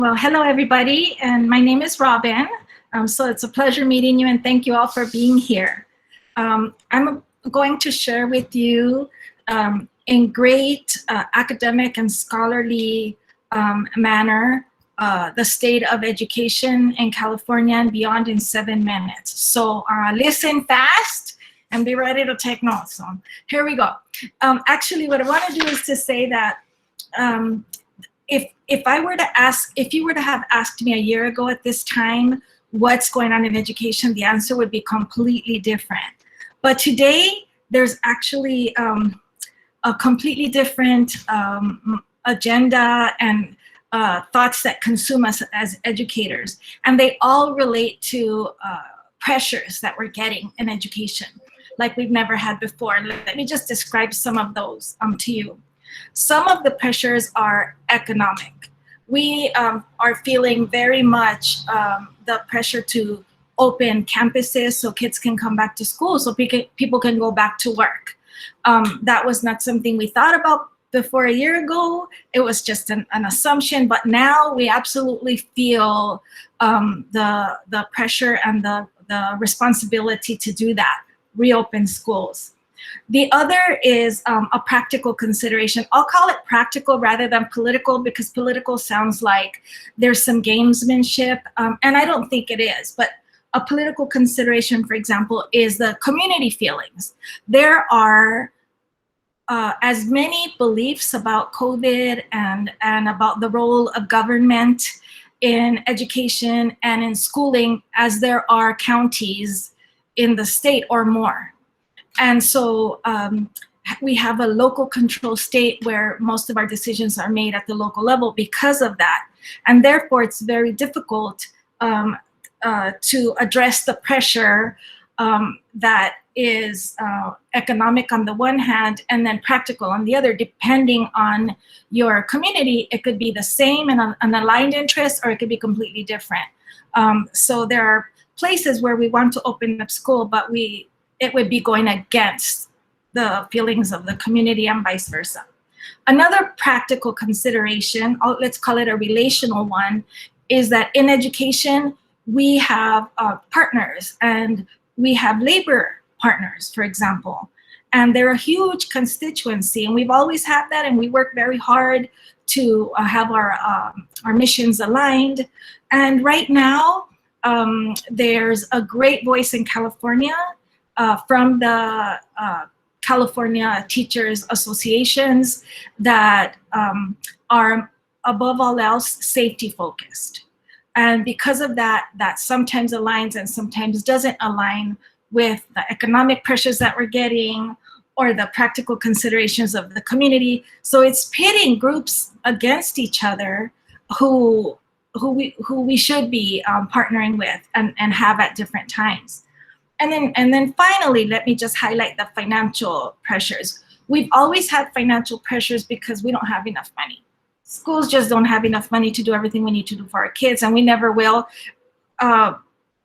Well, hello everybody, and my name is Robin. So it's a pleasure meeting you, and thank you all for being here. I'm going to share with you in great academic and scholarly manner the state of education in California and beyond in 7 minutes. So listen fast and be ready to take notes. So here we go. Actually, what I want to do is to say that if you were to have asked me a year ago at this time what's going on in education, the answer would be completely different. But today, there's actually a completely different agenda and thoughts that consume us as educators. And they all relate to pressures that we're getting in education like we've never had before. Let me just describe some of those to you. Some of the pressures are economic. We are feeling very much the pressure to open campuses so kids can come back to school, so people can go back to work. That was not something we thought about before a year ago. It was just an assumption, but now we absolutely feel the pressure and the responsibility to do that, reopen schools. The other is a practical consideration. I'll call it practical rather than political, because political sounds like there's some gamesmanship, and I don't think it is. But a political consideration, for example, is the community feelings. There are as many beliefs about COVID and about the role of government in education and in schooling as there are counties in the state or more. And so we have a local control state where most of our decisions are made at the local level because of that. And therefore, it's very difficult to address the pressure that is economic on the one hand and then practical on the other, depending on your community. It could be the same and an aligned interest, or it could be completely different. So there are places where we want to open up school, but it would be going against the feelings of the community and vice versa. Another practical consideration, let's call it a relational one, is that in education, we have partners and we have labor partners, for example, and they're a huge constituency, and we've always had that, and we work very hard to have our missions aligned. And right now, there's a great voice in California from the California Teachers Associations that are, above all else, safety focused. And because of that, that sometimes aligns and sometimes doesn't align with the economic pressures that we're getting or the practical considerations of the community. So it's pitting groups against each other who we should be partnering with and have at different times. And then finally, let me just highlight the financial pressures. We've always had financial pressures because we don't have enough money. Schools just don't have enough money to do everything we need to do for our kids, and we never will,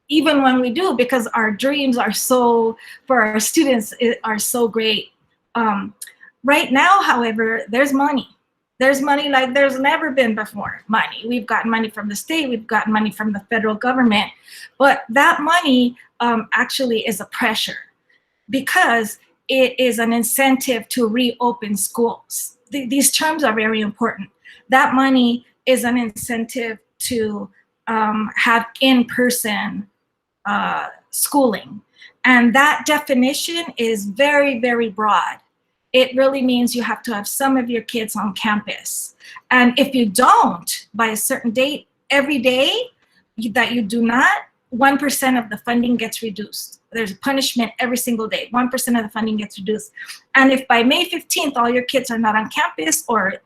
even when we do, because our dreams are so, for our students, are so great. Right now, however, there's money. There's money like there's never been before, money. We've gotten money from the state, we've gotten money from the federal government, but that money actually is a pressure because it is an incentive to reopen schools. These terms are very important. That money is an incentive to have in-person schooling. And that definition is very, very broad. It really means you have to have some of your kids on campus. And if you don't, by a certain date, every day that you do not, 1% of the funding gets reduced. There's a punishment every single day. 1% of the funding gets reduced. And if by May 15th, all your kids are not on campus, or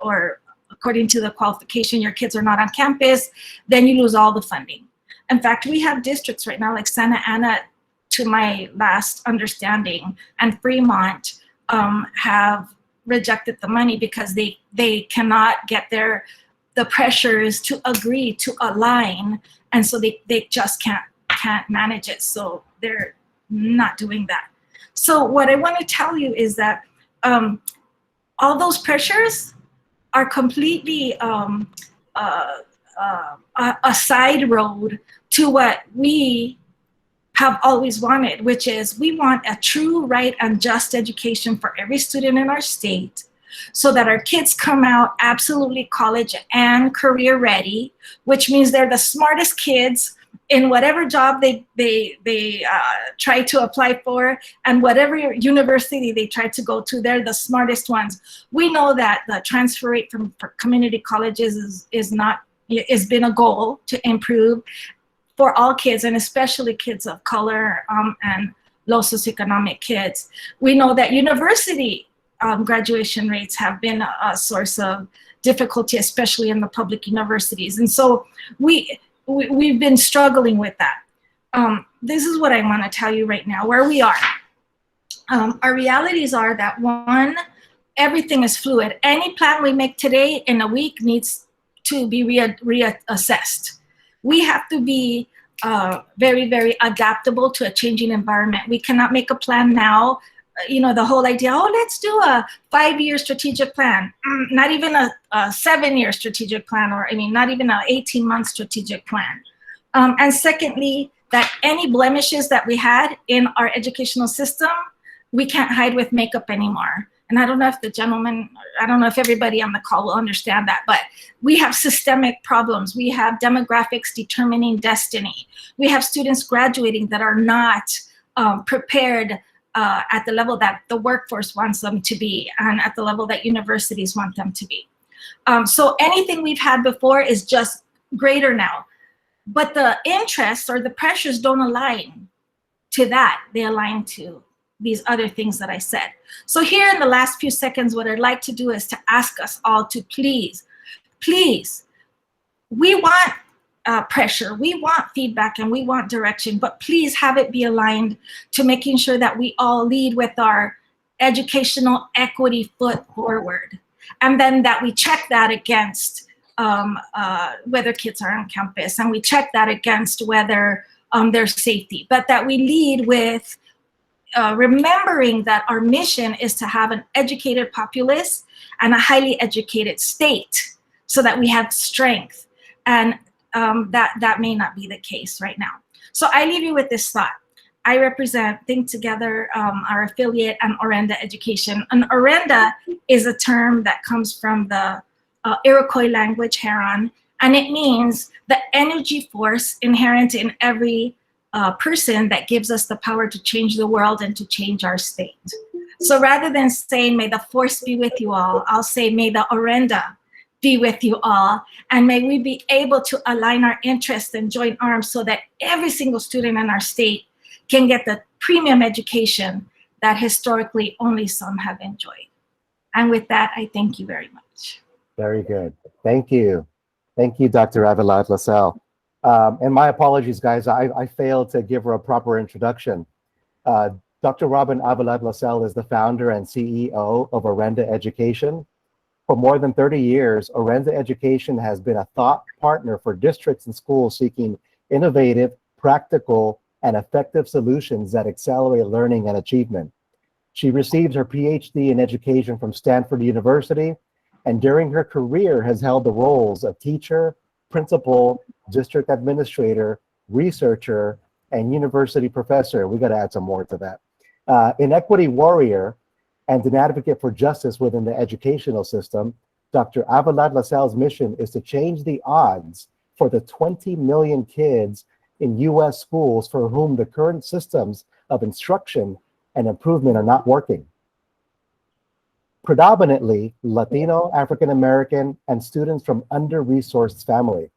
according to the qualification, your kids are not on campus, then you lose all the funding. In fact, we have districts right now like Santa Ana, to my last understanding, and Fremont have rejected the money because they cannot get the pressures to agree to align, and so they just can't manage it. So they're not doing that. So what I want to tell you is that all those pressures are completely a side road to what we have always wanted, which is we want a true, right, and just education for every student in our state, so that our kids come out absolutely college and career ready, which means they're the smartest kids in whatever job they try to apply for, and whatever university they try to go to, they're the smartest ones. We know that the transfer rate from community colleges is been a goal to improve for all kids, and especially kids of color and low socioeconomic kids. We know that university graduation rates have been a source of difficulty, especially in the public universities. And so we've been struggling with that. This is what I want to tell you right now, where we are. Our realities are that, one, everything is fluid. Any plan we make today in a week needs to be reassessed. We have to be very, very adaptable to a changing environment. We cannot make a plan now. The whole idea, let's do a 5-year strategic plan, not even a 7-year strategic plan, or not even an 18-month strategic plan. And secondly, that any blemishes that we had in our educational system, we can't hide with makeup anymore. And I don't know if everybody on the call will understand that, but we have systemic problems. We have demographics determining destiny. We have students graduating that are not prepared at the level that the workforce wants them to be, and at the level that universities want them to be. So anything we've had before is just greater now. But the interests or the pressures don't align to that. They align to these other things that I said. So here in the last few seconds, what I'd like to do is to ask us all to please, we want pressure, we want feedback, and we want direction, but please have it be aligned to making sure that we all lead with our educational equity foot forward. And then that we check that against whether kids are on campus, and we check that against whether there's safety, but that we lead with remembering that our mission is to have an educated populace and a highly educated state, so that we have strength. And that may not be the case right now. So I leave you with this thought. I represent Think Together, our affiliate, and Orenda Education. And Orenda is a term that comes from the Iroquois language, Heron, and it means the energy force inherent in every person that gives us the power to change the world and to change our state. So rather than saying, may the force be with you all, I'll say, may the Orenda be with you all, and may we be able to align our interests and join arms so that every single student in our state can get the premium education that historically only some have enjoyed. And with that, I thank you very much. Very good. Thank you. Thank you, Dr. Avelar LaSalle. And my apologies, guys. I failed to give her a proper introduction. Dr. Robin Avelar LaSalle is the founder and CEO of Orenda Education. For more than 30 years, Orenda Education has been a thought partner for districts and schools seeking innovative, practical, and effective solutions that accelerate learning and achievement. She received her PhD in education from Stanford University, and during her career has held the roles of teacher, principal, district administrator, researcher, and university professor. We got to add some more to that. An equity warrior and an advocate for justice within the educational system, Dr. Avelar LaSalle's mission is to change the odds for the 20 million kids in US schools for whom the current systems of instruction and improvement are not working. Predominantly Latino, African American, and students from under-resourced families.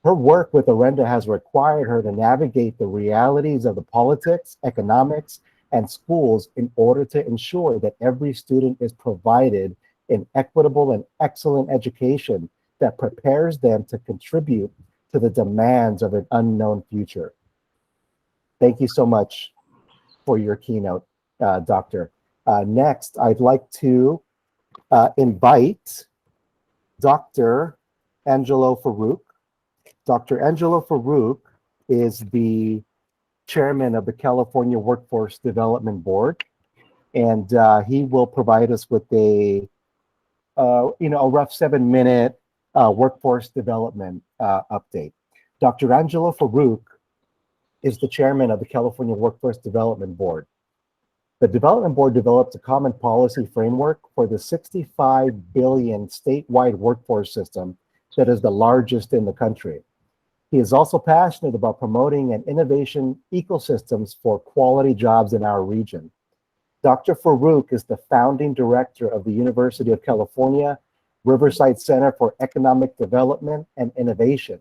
Her work with Orenda has required her to navigate the realities of the politics, economics, and schools in order to ensure that every student is provided an equitable and excellent education that prepares them to contribute to the demands of an unknown future. Thank you so much for your keynote, Doctor. Next, I'd like to invite Dr. Angelo Farooq. Dr. Angelo Farooq is the chairman of the California Workforce Development Board, and he will provide us with a rough 7-minute workforce development update. Dr. Angelo Farooq is the chairman of the California Workforce Development Board. The Development Board developed a common policy framework for the 65 billion statewide workforce system that is the largest in the country. He is also passionate about promoting an innovation ecosystems for quality jobs in our region. Dr. Farooq is the founding director of the University of California Riverside Center for Economic Development and Innovation,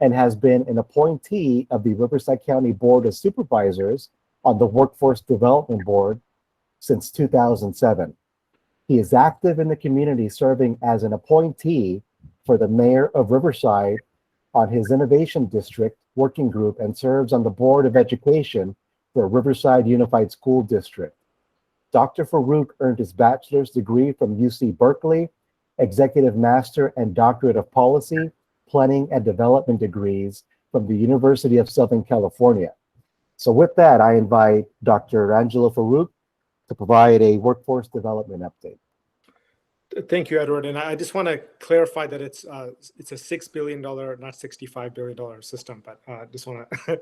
and has been an appointee of the Riverside County Board of Supervisors on the Workforce Development Board since 2007. He is active in the community, serving as an appointee for the mayor of Riverside on his Innovation District Working Group, and serves on the Board of Education for Riverside Unified School District. Dr. Farooq earned his bachelor's degree from UC Berkeley, Executive Master and Doctorate of Policy, Planning and Development degrees from the University of Southern California. So with that, I invite Dr. Angelo Farooq to provide a workforce development update. Thank you, Edward. And I just want to clarify that it's a $6 billion, not $65 billion system, but just want to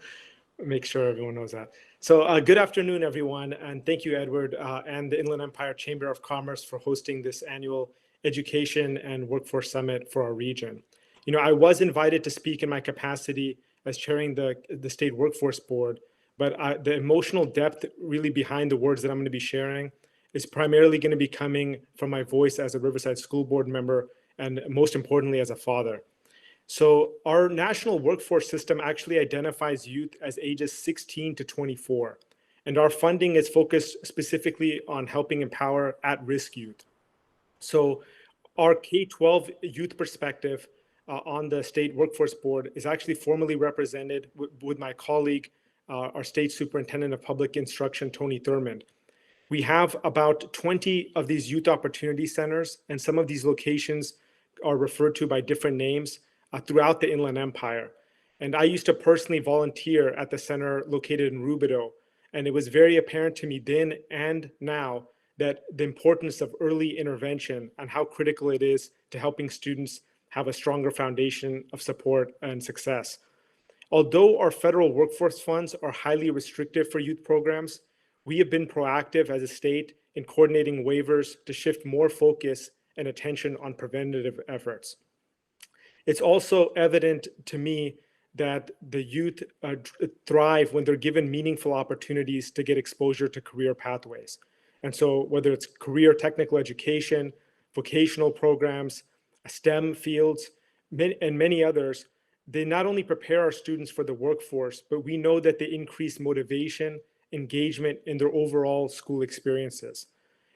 make sure everyone knows that. So good afternoon, everyone. And thank you, Edward, and the Inland Empire Chamber of Commerce for hosting this annual Education and Workforce Summit for our region. You know, I was invited to speak in my capacity as chairing the State Workforce Board, but the emotional depth really behind the words that I'm going to be sharing is primarily going to be coming from my voice as a Riverside School Board member, and most importantly, as a father. So our national workforce system actually identifies youth as ages 16 to 24, and our funding is focused specifically on helping empower at-risk youth. So our K-12 youth perspective on the State Workforce Board is actually formally represented with my colleague, our State Superintendent of Public Instruction, Tony Thurmond. We have about 20 of these youth opportunity centers, and some of these locations are referred to by different names throughout the Inland Empire. And I used to personally volunteer at the center located in Rubidoux, and it was very apparent to me then and now that the importance of early intervention and how critical it is to helping students have a stronger foundation of support and success. Although our federal workforce funds are highly restrictive for youth programs, we have been proactive as a state in coordinating waivers to shift more focus and attention on preventative efforts. It's also evident to me that the youth thrive when they're given meaningful opportunities to get exposure to career pathways. And so whether it's career technical education, vocational programs, STEM fields, and many others, they not only prepare our students for the workforce, but we know that they increase motivation, engagement in their overall school experiences.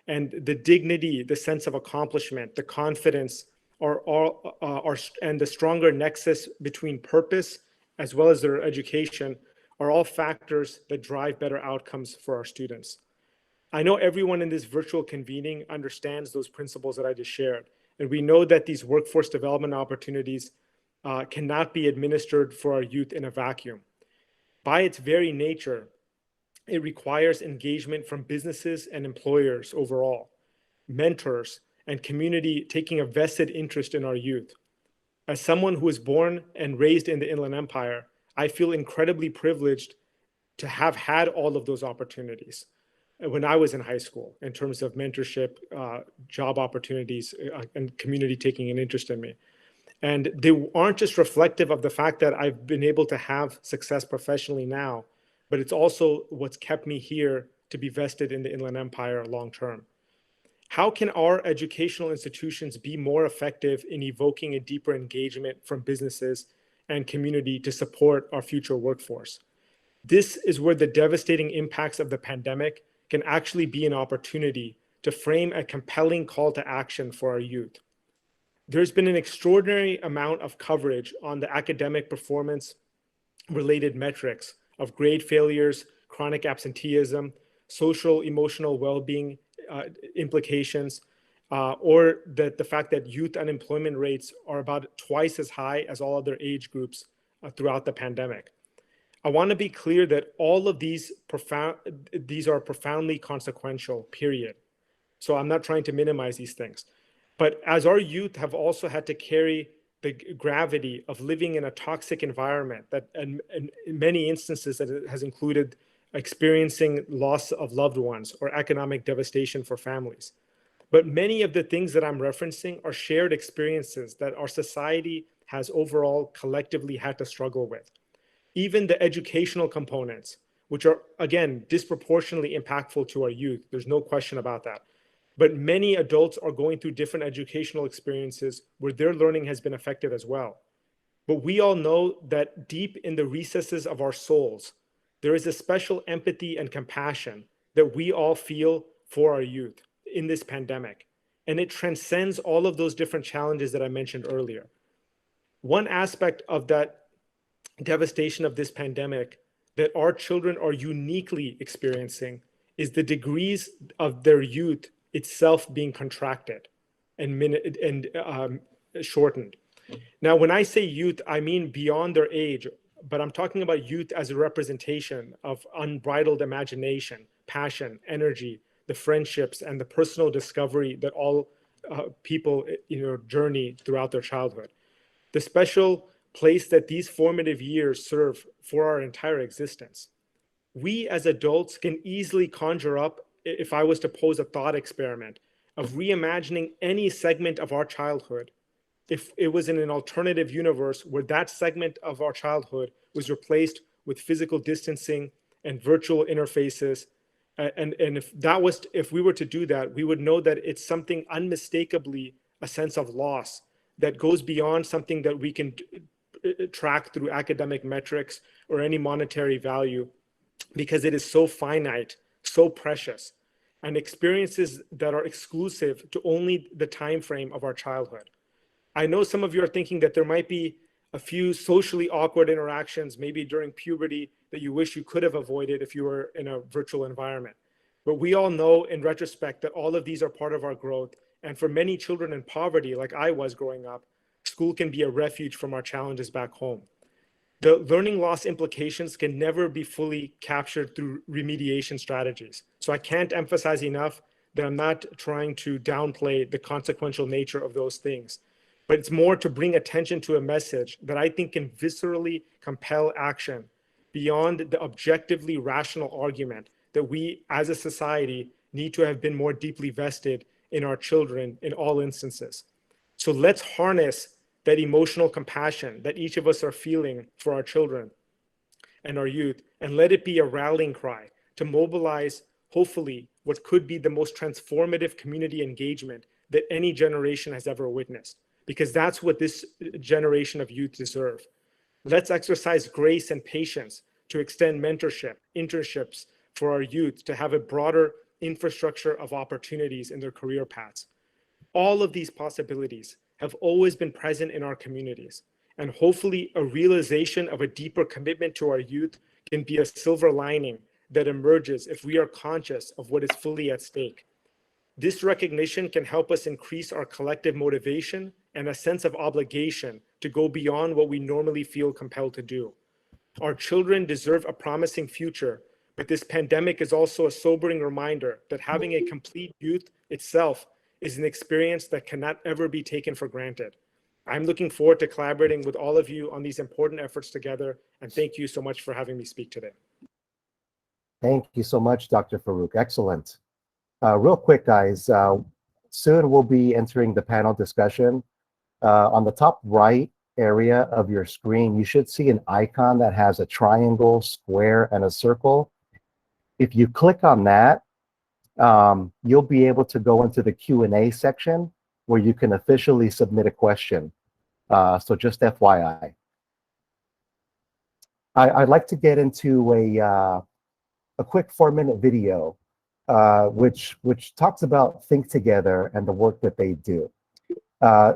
And the dignity, the sense of accomplishment, the confidence, and the stronger nexus between purpose as well as their education are all factors that drive better outcomes for our students. I know everyone in this virtual convening understands those principles that I just shared. And we know that these workforce development opportunities cannot be administered for our youth in a vacuum. By its very nature, it requires engagement from businesses and employers overall, mentors, and community taking a vested interest in our youth. As someone who was born and raised in the Inland Empire, I feel incredibly privileged to have had all of those opportunities when I was in high school in terms of mentorship, job opportunities, and community taking an interest in me. And they aren't just reflective of the fact that I've been able to have success professionally now, but it's also what's kept me here to be vested in the Inland Empire long term. How can our educational institutions be more effective in evoking a deeper engagement from businesses and community to support our future workforce? This is where the devastating impacts of the pandemic can actually be an opportunity to frame a compelling call to action for our youth. There's been an extraordinary amount of coverage on the academic performance related metrics of grade failures, chronic absenteeism, social emotional well-being implications, or that the fact that youth unemployment rates are about twice as high as all other age groups throughout the pandemic. I want to be clear that all of these are profoundly consequential, period. So I'm not trying to minimize these things. But as our youth have also had to carry the gravity of living in a toxic environment that, and in many instances, that it has included experiencing loss of loved ones or economic devastation for families. But many of the things that I'm referencing are shared experiences that our society has overall collectively had to struggle with. Even the educational components, which are, again, disproportionately impactful to our youth, there's no question about that. But many adults are going through different educational experiences where their learning has been affected as well. But we all know that deep in the recesses of our souls, there is a special empathy and compassion that we all feel for our youth in this pandemic. And it transcends all of those different challenges that I mentioned earlier. One aspect of that devastation of this pandemic that our children are uniquely experiencing is the degrees of their youth itself being contracted and shortened. Now, when I say youth, I mean beyond their age, but I'm talking about youth as a representation of unbridled imagination, passion, energy, the friendships, and the personal discovery that all people journey throughout their childhood. The special place that these formative years serve for our entire existence. We as adults can easily conjure up, if I was to pose a thought experiment of reimagining any segment of our childhood, if it was in an alternative universe where that segment of our childhood was replaced with physical distancing and virtual interfaces, and if we were to do that, we would know that it's something unmistakably a sense of loss that goes beyond something that we can track through academic metrics or any monetary value, because it is so finite, so precious, and experiences that are exclusive to only the time frame of our childhood. I know some of you are thinking that there might be a few socially awkward interactions, maybe during puberty, that you wish you could have avoided if you were in a virtual environment. But we all know in retrospect that all of these are part of our growth. And for many children in poverty, like I was growing up, school can be a refuge from our challenges back home. The learning loss implications can never be fully captured through remediation strategies. So I can't emphasize enough that I'm not trying to downplay the consequential nature of those things, but it's more to bring attention to a message that I think can viscerally compel action beyond the objectively rational argument that we as a society need to have been more deeply vested in our children in all instances. So let's harness that emotional compassion that each of us are feeling for our children and our youth, and let it be a rallying cry to mobilize, hopefully, what could be the most transformative community engagement that any generation has ever witnessed, because that's what this generation of youth deserve. Let's exercise grace and patience to extend mentorship, internships for our youth to have a broader infrastructure of opportunities in their career paths. All of these possibilities have always been present in our communities, and hopefully a realization of a deeper commitment to our youth can be a silver lining that emerges if we are conscious of what is fully at stake. This recognition can help us increase our collective motivation and a sense of obligation to go beyond what we normally feel compelled to do. Our children deserve a promising future, but this pandemic is also a sobering reminder that having a complete youth itself is an experience that cannot ever be taken for granted. I'm looking forward to collaborating with all of you on these important efforts together, and thank you so much for having me speak today. Thank you so much, Dr. Farooq. Excellent. Real quick, guys, soon we'll be entering the panel discussion. On the top right area of your screen, you should see an icon that has a triangle, square, and a circle. If you click on that, you'll be able to go into the Q&A section where you can officially submit a question. So just FYI. I'd like to get into a quick 4-minute video, which talks about Think Together and the work that they do.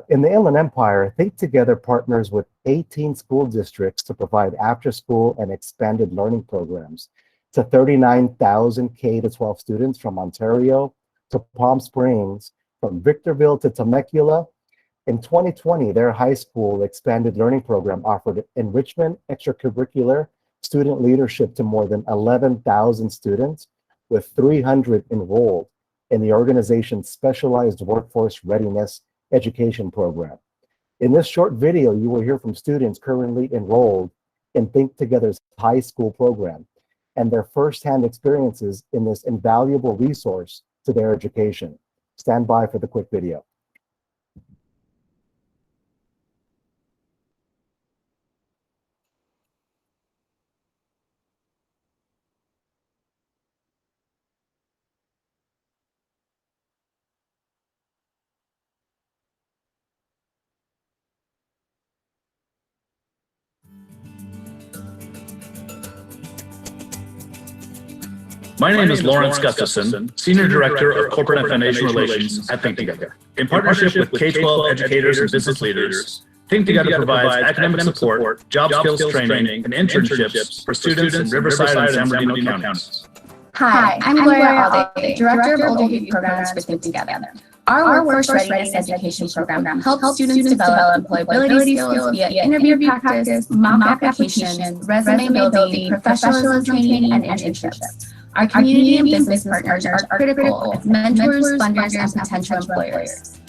In the Inland Empire, Think Together partners with 18 school districts to provide after-school and expanded learning programs to 39,000 K-12 students from Ontario to Palm Springs, from Victorville to Temecula. In 2020, their high school expanded learning program offered enrichment, extracurricular, student leadership to more than 11,000 students, with 300 enrolled in the organization's specialized workforce readiness education program. In this short video, you will hear from students currently enrolled in Think Together's high school program and their firsthand experiences in this invaluable resource to their education. Stand by for the quick video. My name is Lawrence Gustafson, Senior Director of Corporate and Foundation Relations at Think Together. In partnership with K-12 educators and business leaders, Think Together provides academic support, job skills training, and internships for students in Riverside and San Bernardino counties. Hi, I'm Gloria Alde, Director of Older Youth Programs for Think Together. Our Workforce Readiness Education Program helps students develop employability skills via interview practice, mock applications, resume building, professionalism training, and internships. Our community and business partners are critical as mentors, funders, and potential employers.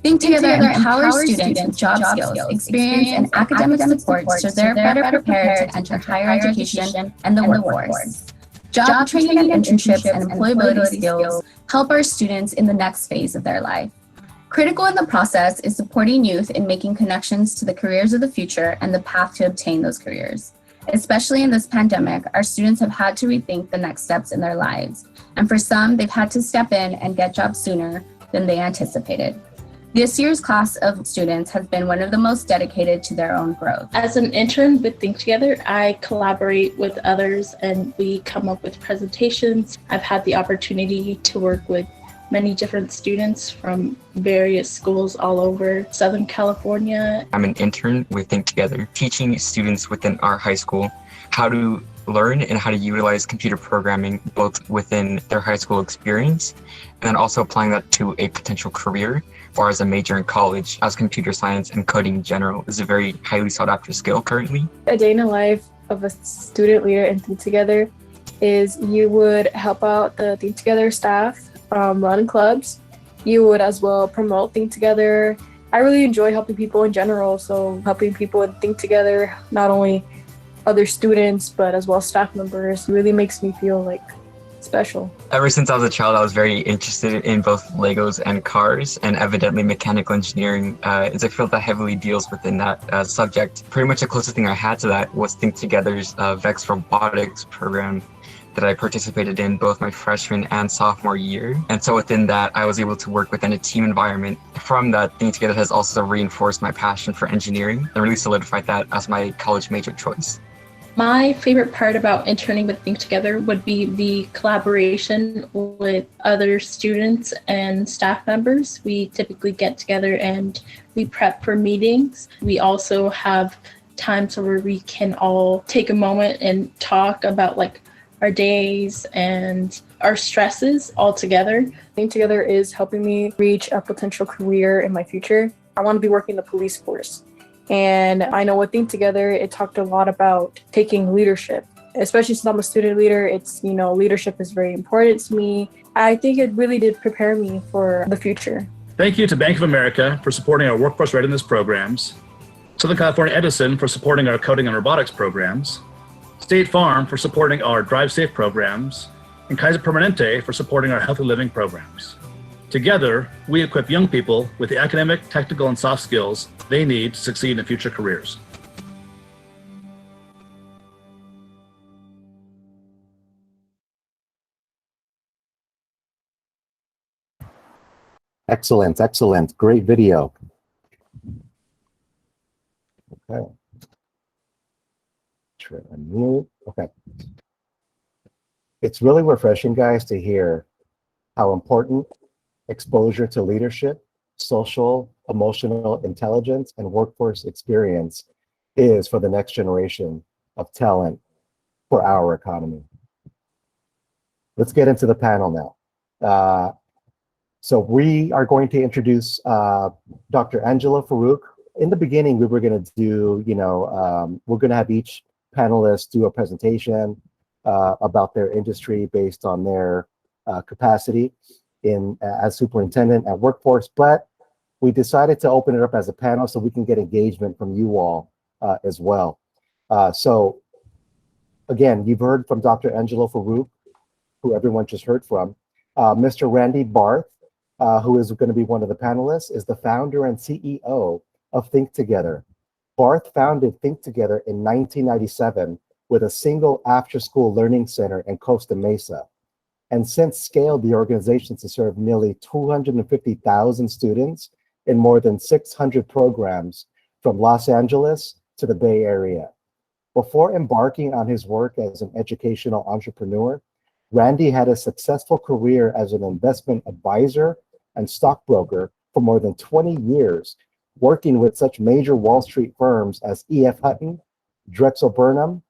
Think Together empowers students with job skills, experience, and academic support so they're better prepared to enter higher education and the workforce. Job training and internships and employability skills help our students in the next phase of their life. Critical in the process is supporting youth in making connections to the careers of the future and the path to obtain those careers. Especially in this pandemic, our students have had to rethink the next steps in their lives. And for some, they've had to step in and get jobs sooner than they anticipated. This year's class of students has been one of the most dedicated to their own growth. As an intern with Think Together, I collaborate with others and we come up with presentations. I've had the opportunity to work with many different students from various schools all over Southern California. I'm an intern with Think Together, teaching students within our high school how to learn and how to utilize computer programming both within their high school experience and then also applying that to a potential career or as a major in college, as computer science and coding in general is a very highly sought after skill currently. A day in the life of a student leader in Think Together is you would help out the Think Together staff, run clubs. You would as well promote Think Together. I really enjoy helping people in general, so helping people Think Together, not only other students, but as well staff members, really makes me feel like special. Ever since I was a child, I was very interested in both Legos and cars, and evidently mechanical engineering is a field that heavily deals within that subject. Pretty much the closest thing I had to that was Think Together's VEX robotics program that I participated in both my freshman and sophomore year. And so within that, I was able to work within a team environment. From that, Think Together has also reinforced my passion for engineering and really solidified that as my college major choice. My favorite part about interning with Think Together would be the collaboration with other students and staff members. We typically get together and we prep for meetings. We also have times where we can all take a moment and talk about our days and our stresses all together. Think Together is helping me reach a potential career in my future. I want to be working in the police force. And I know with Think Together, it talked a lot about taking leadership, especially since I'm a student leader. Leadership is very important to me. I think it really did prepare me for the future. Thank you to Bank of America for supporting our workforce readiness programs, Southern California Edison for supporting our coding and robotics programs, State Farm for supporting our Drive Safe programs, and Kaiser Permanente for supporting our healthy living programs. Together, we equip young people with the academic, technical, and soft skills they need to succeed in future careers. Excellent, excellent. Great video. Okay. Try to unmute. Okay. It's really refreshing, guys, to hear how important exposure to leadership, social, emotional intelligence, and workforce experience is for the next generation of talent for our economy. Let's get into the panel now. So we are going to introduce Dr. Angelo Farooq. In the beginning, we were going to do, we're going to have each panelist do a presentation about their industry based on their capacity as superintendent at workforce. But we decided to open it up as a panel so we can get engagement from you all as well. So again, you've heard from Dr. Angelo Farooq, who everyone just heard from. Mr. Randy Barth, who is going to be one of the panelists, is the founder and CEO of Think Together. Barth founded Think Together in 1997 with a single after-school learning center in Costa Mesa, and since scaled the organization to serve nearly 250,000 students in more than 600 programs from Los Angeles to the Bay Area. Before embarking on his work as an educational entrepreneur, Randy had a successful career as an investment advisor and stockbroker for more than 20 years, working with such major Wall Street firms as E.F. Hutton, Drexel Burnham,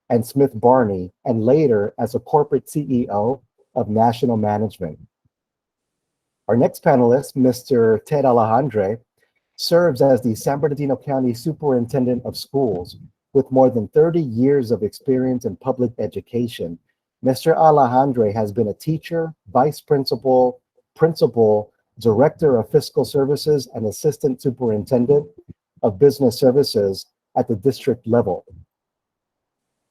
and Smith Barney, and later as a corporate CEO of National Management. Our next panelist, Mr. Ted Alejandre, serves as the San Bernardino County Superintendent of Schools with more than 30 years of experience in public education. Mr. Alejandre has been a teacher, vice principal, principal, director of fiscal services, and assistant superintendent of business services at the district level.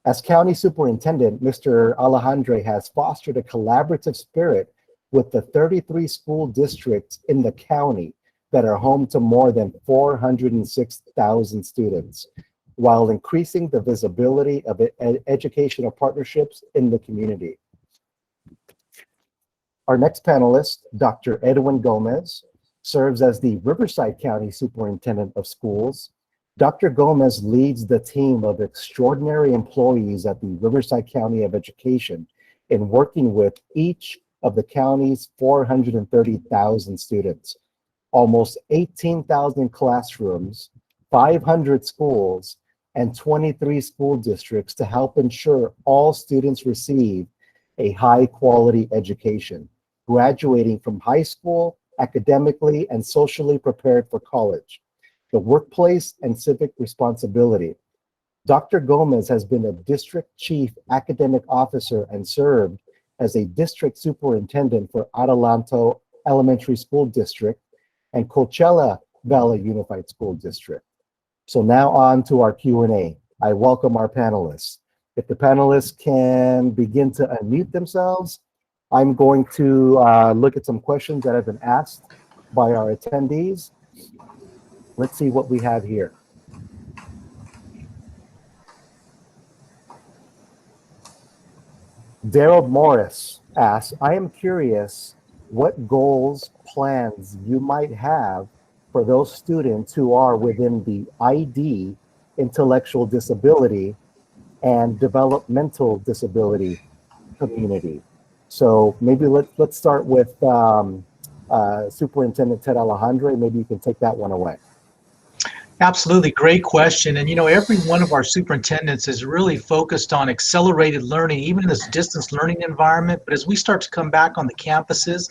As county superintendent, Mr. Alejandre has fostered a collaborative spirit with the 33 school districts in the county that are home to more than 406,000 students, while increasing the visibility of educational partnerships in the community. Our next panelist, Dr. Edwin Gomez, serves as the Riverside County Superintendent of Schools. Dr. Gomez leads the team of extraordinary employees at the Riverside County of Education in working with each of the county's 430,000 students, almost 18,000 classrooms, 500 schools, and 23 school districts to help ensure all students receive a high-quality education, graduating from high school academically and socially prepared for college, the workplace, and civic responsibility. Dr. Gomez has been a district chief academic officer and served as a district superintendent for Adelanto Elementary School District and Coachella Valley Unified School District. So now on to our Q&A. I welcome our panelists. If the panelists can begin to unmute themselves, I'm going to look at some questions that have been asked by our attendees. Let's see what we have here. Daryl Morris asks, I am curious what goals, plans you might have for those students who are within the ID, intellectual disability, and developmental disability community. So maybe let's start with Superintendent Ted Alejandre. Maybe you can take that one away. Absolutely, great question. And you know, every one of our superintendents is really focused on accelerated learning, even in this distance learning environment. But as we start to come back on the campuses,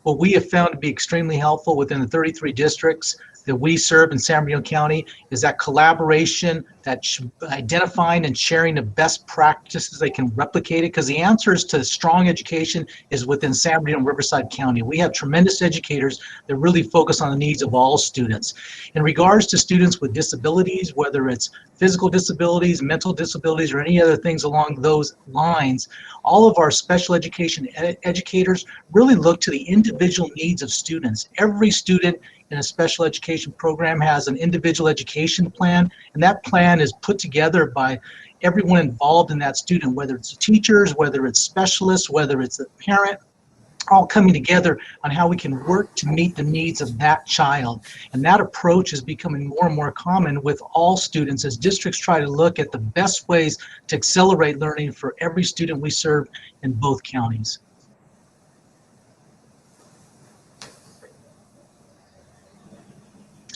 what we have found to be extremely helpful within the 33 districts that we serve in San Bernardino County is that collaboration, that identifying and sharing the best practices they can replicate it, because the answers to strong education is within San Bernardino and Riverside County. We have tremendous educators that really focus on the needs of all students. In regards to students with disabilities, whether it's physical disabilities, mental disabilities, or any other things along those lines, all of our special education educators really look to the individual needs of students. Every student in a special education program has an individual education plan, and that plan is put together by everyone involved in that student, whether it's teachers, whether it's specialists, whether it's a parent, all coming together on how we can work to meet the needs of that child. And that approach is becoming more and more common with all students as districts try to look at the best ways to accelerate learning for every student we serve in both counties.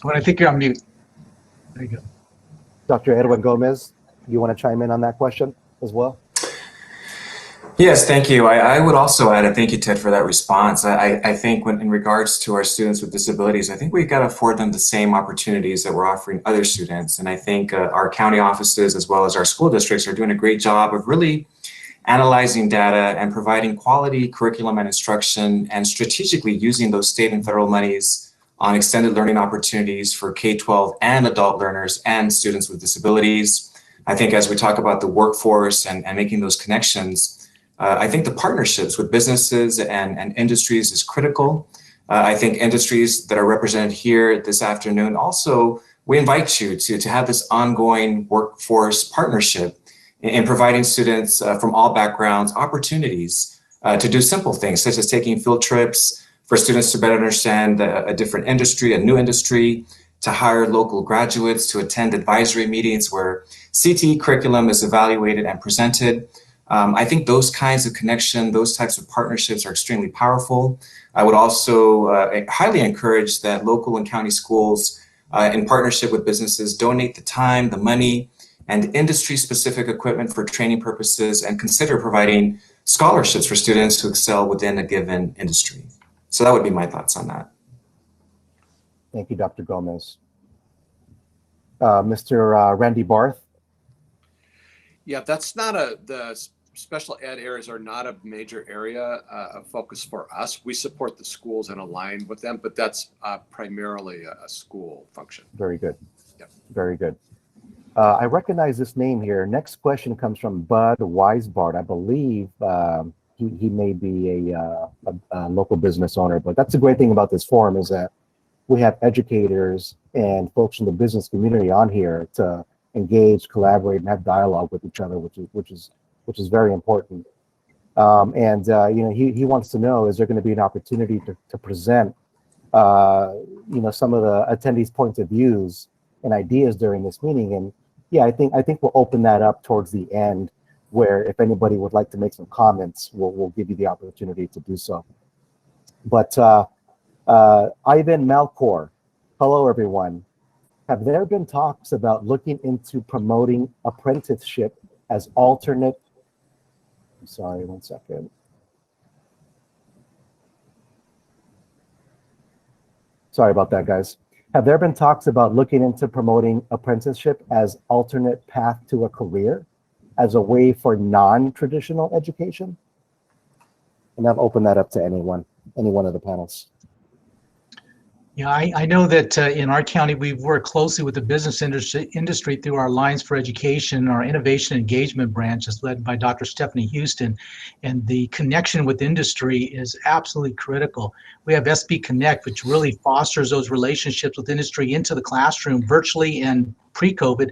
When I think you're on mute. There you go. Dr. Edwin Gomez, you want to chime in on that question as well? Yes, thank you. I would also add, and thank you, Ted, for that response. I think when in regards to our students with disabilities, I think we've got to afford them the same opportunities that we're offering other students. And I think our county offices as well as our school districts are doing a great job of really analyzing data and providing quality curriculum and instruction and strategically using those state and federal monies on extended learning opportunities for K-12 and adult learners and students with disabilities. I think as we talk about the workforce and making those connections, I think the partnerships with businesses and industries is critical. I think industries that are represented here this afternoon also, we invite you to have this ongoing workforce partnership in providing students from all backgrounds opportunities to do simple things, such as taking field trips for students to better understand a different industry, a new industry, to hire local graduates to attend advisory meetings where CTE curriculum is evaluated and presented. I think those kinds of connection, those types of partnerships are extremely powerful. I would also highly encourage that local and county schools in partnership with businesses donate the time, the money, and industry-specific equipment for training purposes and consider providing scholarships for students who excel within a given industry. So that would be my thoughts on that. Thank you, Dr. Gomez. Mr. Randy Barth. Yeah, that's not the special ed areas are not a major area of focus for us. We support the schools and align with them, but that's primarily a school function. Very good. Yep. Very good. I recognize this name here. Next question comes from Bud Weisbart. I believe he may be a local business owner, but that's the great thing about this forum is that we have educators and folks in the business community on here to engage, collaborate, and have dialogue with each other, which is very important. He wants to know, is there going to be an opportunity to present some of the attendees' points of views and ideas during this meeting? And yeah, I think we'll open that up towards the end, where if anybody would like to make some comments, we'll give you the opportunity to do so. But Ivan Malkor, hello everyone. Have there been talks about looking into promoting apprenticeship as alternate? I'm sorry, one second. Sorry about that, guys. Have there been talks about looking into promoting apprenticeship as alternate path to a career, as a way for non-traditional education? And I've opened that up to any one of the panels. Yeah, I know that in our county, we've worked closely with the business industry through our Lines for Education, our Innovation Engagement branch is led by Dr. Stephanie Houston, and the connection with industry is absolutely critical. We have SB Connect, which really fosters those relationships with industry into the classroom virtually and pre-COVID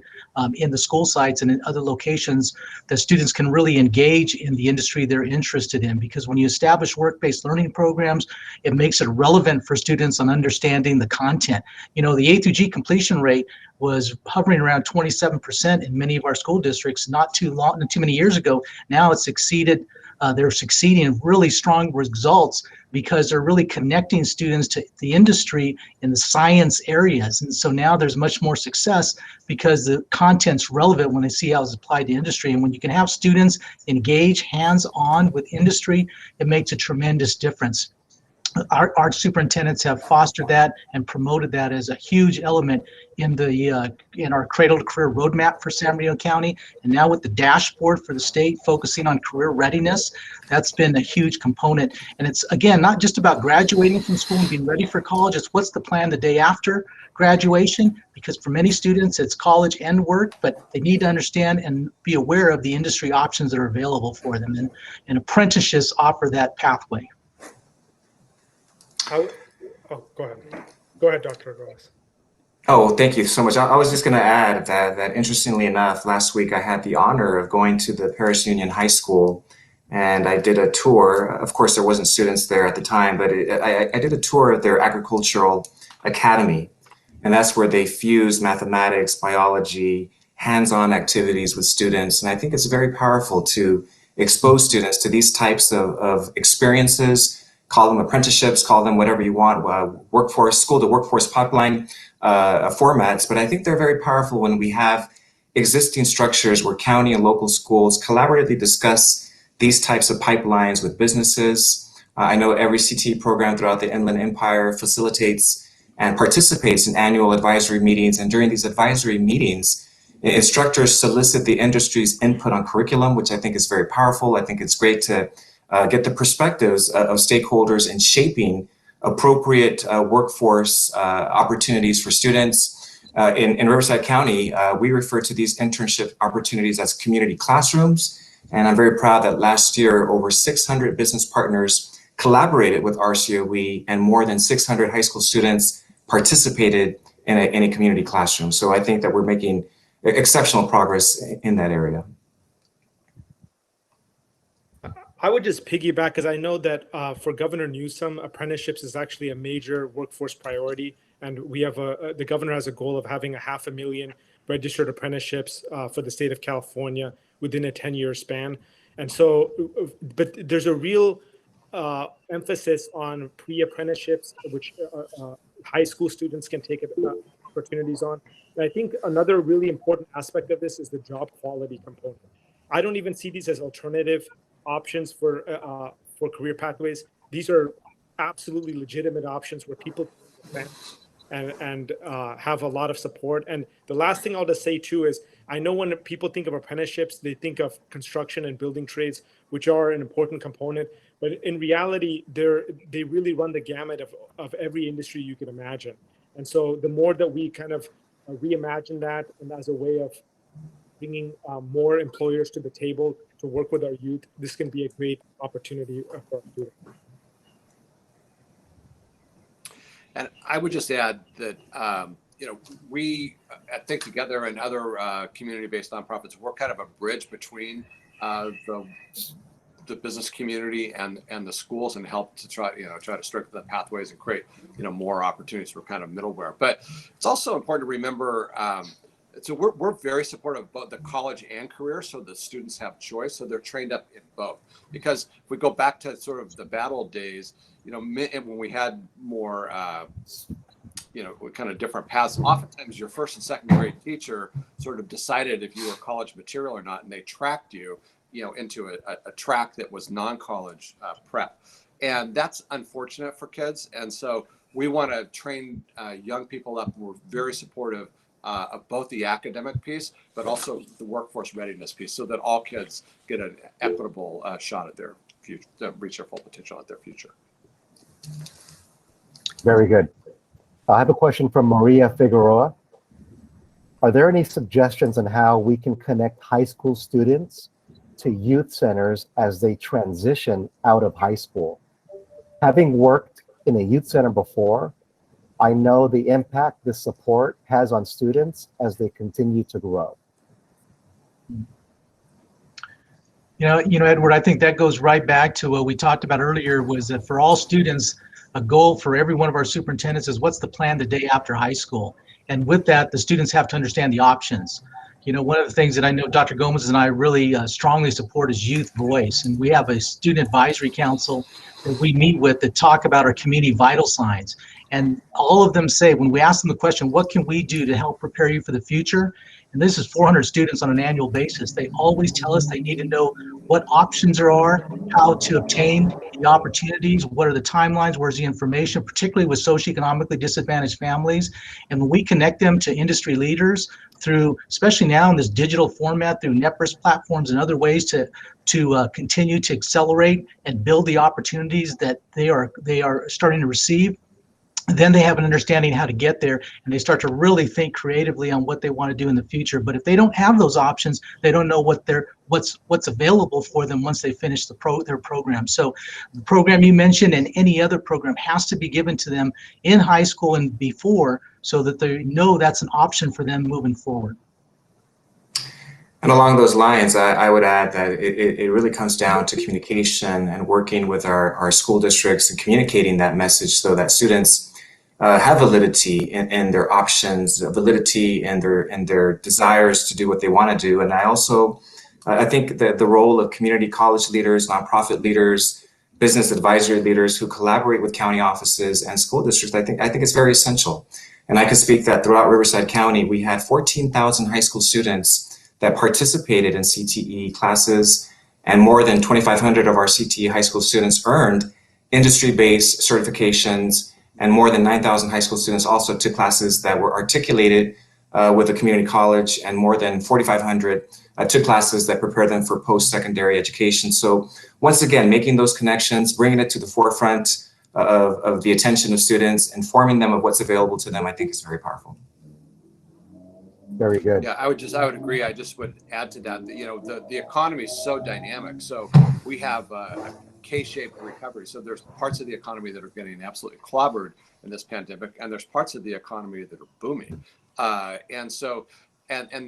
in the school sites and in other locations that students can really engage in the industry they're interested in. Because when you establish work-based learning programs, it makes it relevant for students on understanding the content. You know, the A through G completion rate was hovering around 27% in many of our school districts not too many years ago. Now it's exceeded, they're succeeding in really strong results because they're really connecting students to the industry in the science areas. And so now there's much more success because the content's relevant when they see how it's applied to industry. And when you can have students engage hands-on with industry, it makes a tremendous difference. Our superintendents have fostered that and promoted that as a huge element in our Cradle to Career roadmap for San Bernardino County, and now with the dashboard for the state focusing on career readiness, that's been a huge component. And it's again not just about graduating from school and being ready for college. It's what's the plan the day after graduation, because for many students it's college and work, but they need to understand and be aware of the industry options that are available for them, and apprenticeships offer that pathway. Go ahead. Go ahead, Dr. Gomez. Oh, thank you so much. I was just going to add that interestingly enough, last week I had the honor of going to the Paris Union High School, and I did a tour. Of course, there wasn't students there at the time, but I did a tour of their agricultural academy, and that's where they fuse mathematics, biology, hands-on activities with students. And I think it's very powerful to expose students to these types of experiences. Call them apprenticeships, call them whatever you want, workforce, school to workforce pipeline formats. But I think they're very powerful when we have existing structures where county and local schools collaboratively discuss these types of pipelines with businesses. I know every CTE program throughout the Inland Empire facilitates and participates in annual advisory meetings. And during these advisory meetings, instructors solicit the industry's input on curriculum, which I think is very powerful. I think it's great to get the perspectives of stakeholders in shaping appropriate workforce opportunities for students. In Riverside County, we refer to these internship opportunities as community classrooms. And I'm very proud that last year, over 600 business partners collaborated with RCOE, and more than 600 high school students participated in a community classroom. So I think that we're making exceptional progress in that area. I would just piggyback, because I know that for Governor Newsom, apprenticeships is actually a major workforce priority. And we have the governor has a goal of having 500,000 registered apprenticeships for the state of California within a 10-year span. And so, but there's a real emphasis on pre-apprenticeships, which high school students can take opportunities on. And I think another really important aspect of this is the job quality component. I don't even see these as alternative options for career pathways. These are absolutely legitimate options where people and have a lot of support. And the last thing I'll just say too is, I know when people think of apprenticeships, they think of construction and building trades, which are an important component. But in reality, they really run the gamut of every industry you can imagine. And so the more that we kind of reimagine that, and as a way of bringing more employers to the table to work with our youth, this can be a great opportunity for our students. And I would just add that, we at Think Together and other community-based nonprofits, we're kind of a bridge between the business community and the schools, and help to try to strengthen the pathways and create, more opportunities for kind of middleware. But it's also important to remember, so we're very supportive of both the college and career, so the students have choice, so they're trained up in both. Because if we go back to sort of the bad old days, when we had more, kind of different paths, oftentimes your first and second grade teacher sort of decided if you were college material or not, and they tracked you, into a track that was non-college prep. And that's unfortunate for kids. And so we want to train young people up. We're very supportive of both the academic piece, but also the workforce readiness piece, so that all kids get an equitable shot at their future, to reach their full potential at their future. Very good. I have a question from Maria Figueroa. Are there any suggestions on how we can connect high school students to youth centers as they transition out of high school? Having worked in a youth center before, I know the impact this support has on students as they continue to grow. Edward, I think that goes right back to what we talked about earlier, was that for all students, a goal for every one of our superintendents is what's the plan the day after high school. And with that, the students have to understand the options. One of the things that I know Dr. Gomez and I really strongly support is youth voice. And we have a student advisory council that we meet with that talk about our community vital signs. And all of them say, when we ask them the question, what can we do to help prepare you for the future? And this is 400 students on an annual basis. They always tell us they need to know what options there are, how to obtain the opportunities, what are the timelines, where's the information, particularly with socioeconomically disadvantaged families. And when we connect them to industry leaders through, especially now in this digital format, through NEPRIS platforms and other ways to continue to accelerate and build the opportunities that they are starting to receive, then they have an understanding how to get there, and they start to really think creatively on what they want to do in the future. But if they don't have those options, they don't know what's available for them once they finish their program. So the program you mentioned and any other program has to be given to them in high school and before, so that they know that's an option for them moving forward. And along those lines, I would add that it really comes down to communication and working with our school districts and communicating that message so that students have validity in their options, validity in their desires to do what they want to do. And I think that the role of community college leaders, nonprofit leaders, business advisory leaders who collaborate with county offices and school districts, I think it's very essential. And I can speak that throughout Riverside County, we had 14,000 high school students that participated in CTE classes, and more than 2,500 of our CTE high school students earned industry-based certifications, and more than 9,000 high school students also took classes that were articulated with a community college, and more than 4,500 took classes that prepare them for post-secondary education. So once again, making those connections, bringing it to the forefront of the attention of students, informing them of what's available to them, I think is very powerful. Very good. Yeah, I would agree. I just would add to that, you know, the economy is so dynamic. So we have a K-shaped recovery. So there's parts of the economy that are getting absolutely clobbered in this pandemic, and there's parts of the economy that are booming. And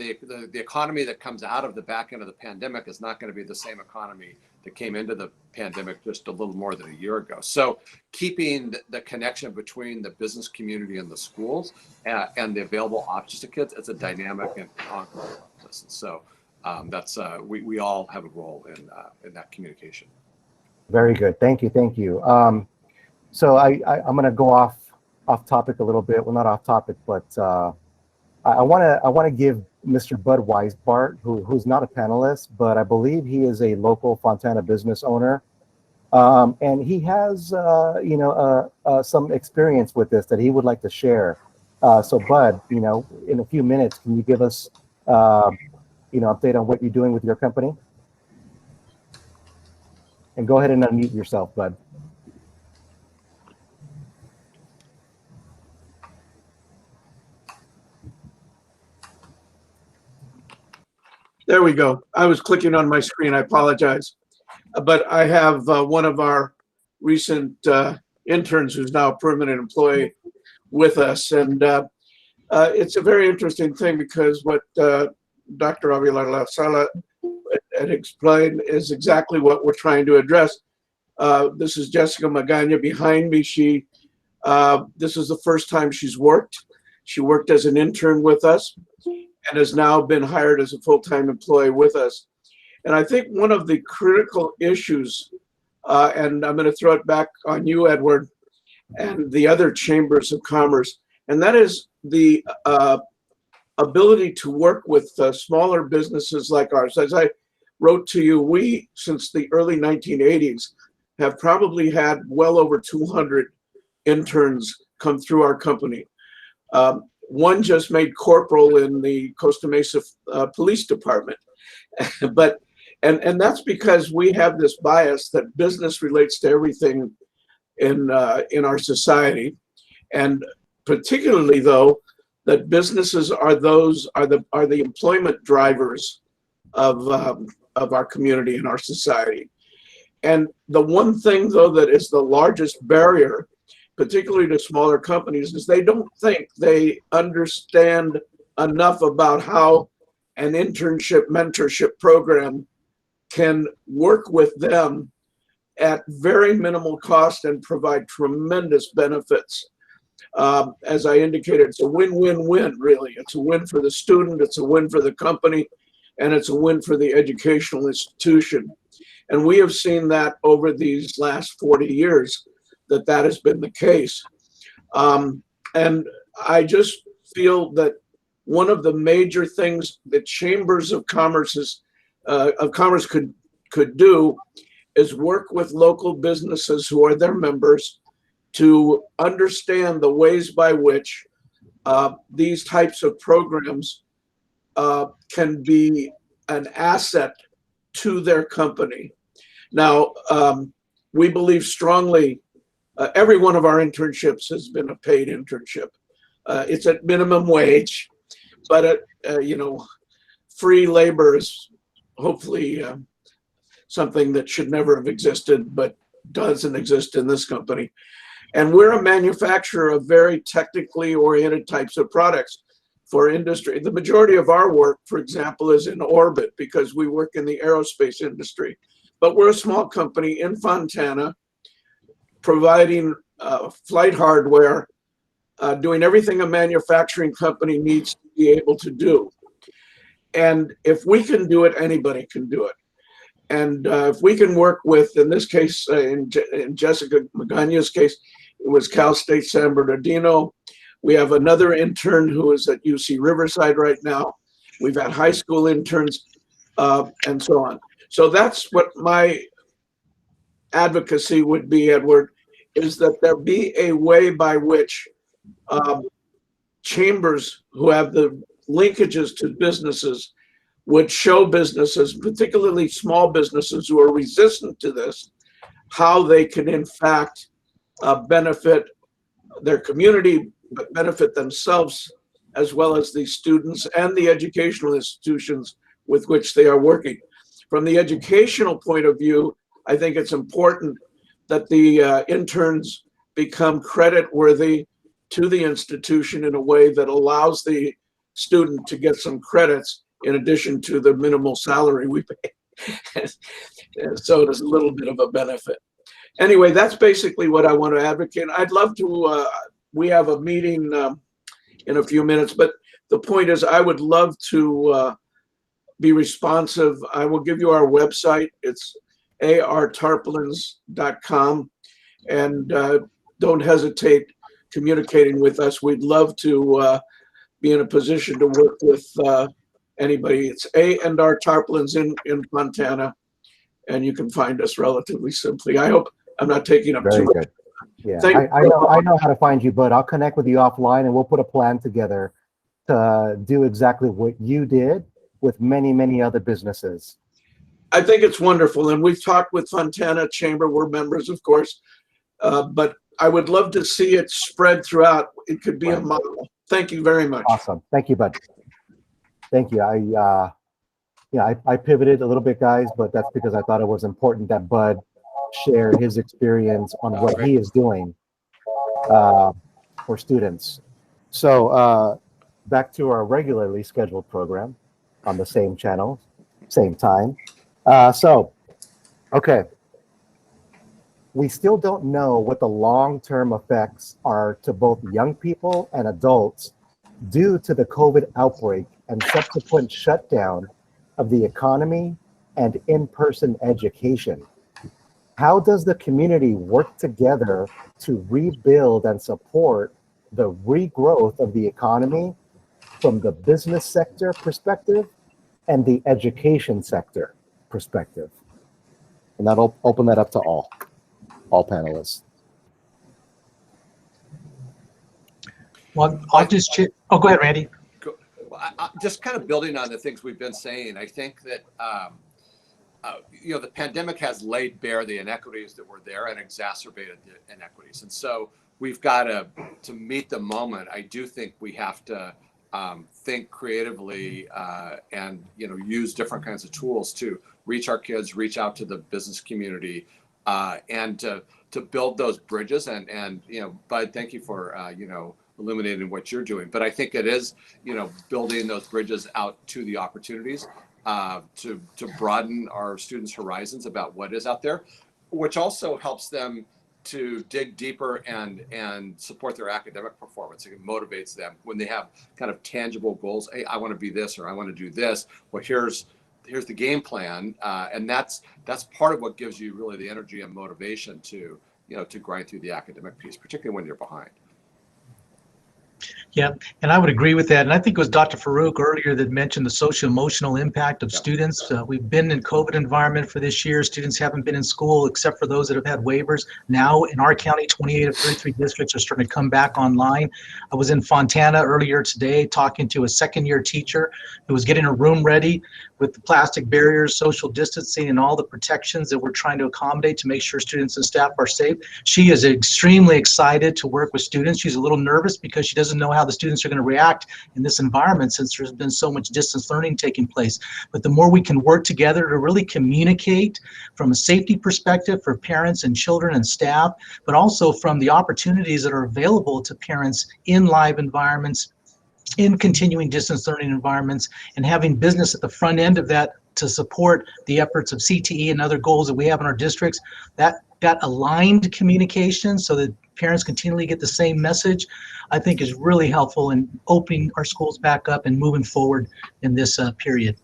the economy that comes out of the back end of the pandemic is not going to be the same economy that came into the pandemic just a little more than a year ago. So keeping the connection between the business community and the schools and the available options to kids, it's a dynamic and ongoing process. So that's we all have a role in that communication. Very good. Thank you. Thank you. So I'm going to go off topic a little bit. Well, not off topic, but I want to give Mr. Bud Weisbart, who's not a panelist, but I believe he is a local Fontana business owner, and he has some experience with this that he would like to share. So Bud, you know, in a few minutes, can you give us update on what you're doing with your company? And go ahead and unmute yourself, Bud. There we go. I was clicking on my screen. I apologize. But I have one of our recent interns who's now a permanent employee with us. And it's a very interesting thing because what Dr. Avelar Salle had explained is exactly what we're trying to address. This is Jessica Magana behind me. This is the first time she's worked. She worked as an intern with us and has now been hired as a full-time employee with us. And I think one of the critical issues, and I'm going to throw it back on you, Edward, and the other chambers of commerce, and that is the ability to work with smaller businesses like ours. As I wrote to you, we, since the early 1980s, have probably had well over 200 interns come through our company. One just made corporal in the Costa Mesa Police Department. And that's because we have this bias that business relates to everything in our society. And particularly though, that businesses are the employment drivers of our community and our society. And the one thing though that is the largest barrier, particularly to smaller companies, is they don't think they understand enough about how an internship mentorship program can work with them at very minimal cost and provide tremendous benefits. As I indicated, it's a win-win-win, really. It's a win for the student, it's a win for the company, and it's a win for the educational institution. And we have seen that over these last 40 years, that has been the case. And I just feel that one of the major things that chambers of commerce could do is work with local businesses who are their members to understand the ways by which these types of programs can be an asset to their company. Now, we believe strongly every one of our internships has been a paid internship. It's at minimum wage, but free labor is hopefully something that should never have existed, but doesn't exist in this company. And we're a manufacturer of very technically oriented types of products for industry. The majority of our work, for example, is in orbit because we work in the aerospace industry. But we're a small company in Fontana, providing flight hardware, doing everything a manufacturing company needs to be able to do. And if we can do it, anybody can do it. And if we can work with, in this case, in Jessica Magana's case, it was Cal State San Bernardino. We have another intern who is at UC Riverside right now. We've had high school interns and so on. So that's what my advocacy would be, Edward, is that there be a way by which chambers who have the linkages to businesses would show businesses, particularly small businesses who are resistant to this, how they can in fact benefit their community, but benefit themselves as well as the students and the educational institutions with which they are working. From the educational point of view, I think it's important that the interns become credit worthy to the institution in a way that allows the student to get some credits in addition to the minimal salary we pay. So it is a little bit of a benefit. Anyway, that's basically what I want to advocate. I'd love to, we have a meeting in a few minutes, but the point is I would love to be responsive. I will give you our website. It's artarpaulins.com, and don't hesitate communicating with us. We'd love to be in a position to work with anybody. It's A&R Tarpaulins in Fontana, and you can find us relatively simply. I hope I'm not taking up too much. Very good. Yeah, I know how to find you, but I'll connect with you offline and we'll put a plan together to do exactly what you did with many, many other businesses. I think it's wonderful. And we've talked with Fontana Chamber. We're members, of course, but I would love to see it spread throughout. It could be a model. Thank you very much. Awesome. Thank you, bud. Thank you. I pivoted a little bit, guys, but that's because I thought it was important that Bud share his experience on what he is doing for students. So back to our regularly scheduled program on the same channel, same time. Okay. We still don't know what the long-term effects are to both young people and adults due to the COVID outbreak and subsequent shutdown of the economy and in-person education. How does the community work together to rebuild and support the regrowth of the economy from the business sector perspective and the education sector perspective? And that'll open that up to all panelists. Well, I'll just go ahead, Randy. Just kind of building on the things we've been saying, I think that the pandemic has laid bare the inequities that were there and exacerbated the inequities. And so we've got to meet the moment. I do think we have to think creatively and use different kinds of tools to reach our kids, reach out to the business community, and to build those bridges. And Bud, thank you for illuminating what you're doing. But I think it is building those bridges out to the opportunities. To broaden our students' horizons about what is out there, which also helps them to dig deeper and support their academic performance. It motivates them when they have kind of tangible goals. Hey, I want to be this, or I want to do this. Well, here's the game plan, and that's part of what gives you really the energy and motivation to grind through the academic piece, particularly when you're behind. Yeah, and I would agree with that. And I think it was Dr. Farooq earlier that mentioned the social-emotional impact of students. We've been in COVID environment for this year. Students haven't been in school except for those that have had waivers. Now in our county, 28 of 33 districts are starting to come back online. I was in Fontana earlier today talking to a second-year teacher who was getting a room ready with the plastic barriers, social distancing, and all the protections that we're trying to accommodate to make sure students and staff are safe. She is extremely excited to work with students. She's a little nervous because she doesn't know how the students are going to react in this environment since there's been so much distance learning taking place. But the more we can work together to really communicate from a safety perspective for parents and children and staff, but also from the opportunities that are available to parents in live environments, in continuing distance learning environments, and having business at the front end of that to support the efforts of CTE and other goals that we have in our districts, that aligned communication so that parents continually get the same message, I think is really helpful in opening our schools back up and moving forward in this period.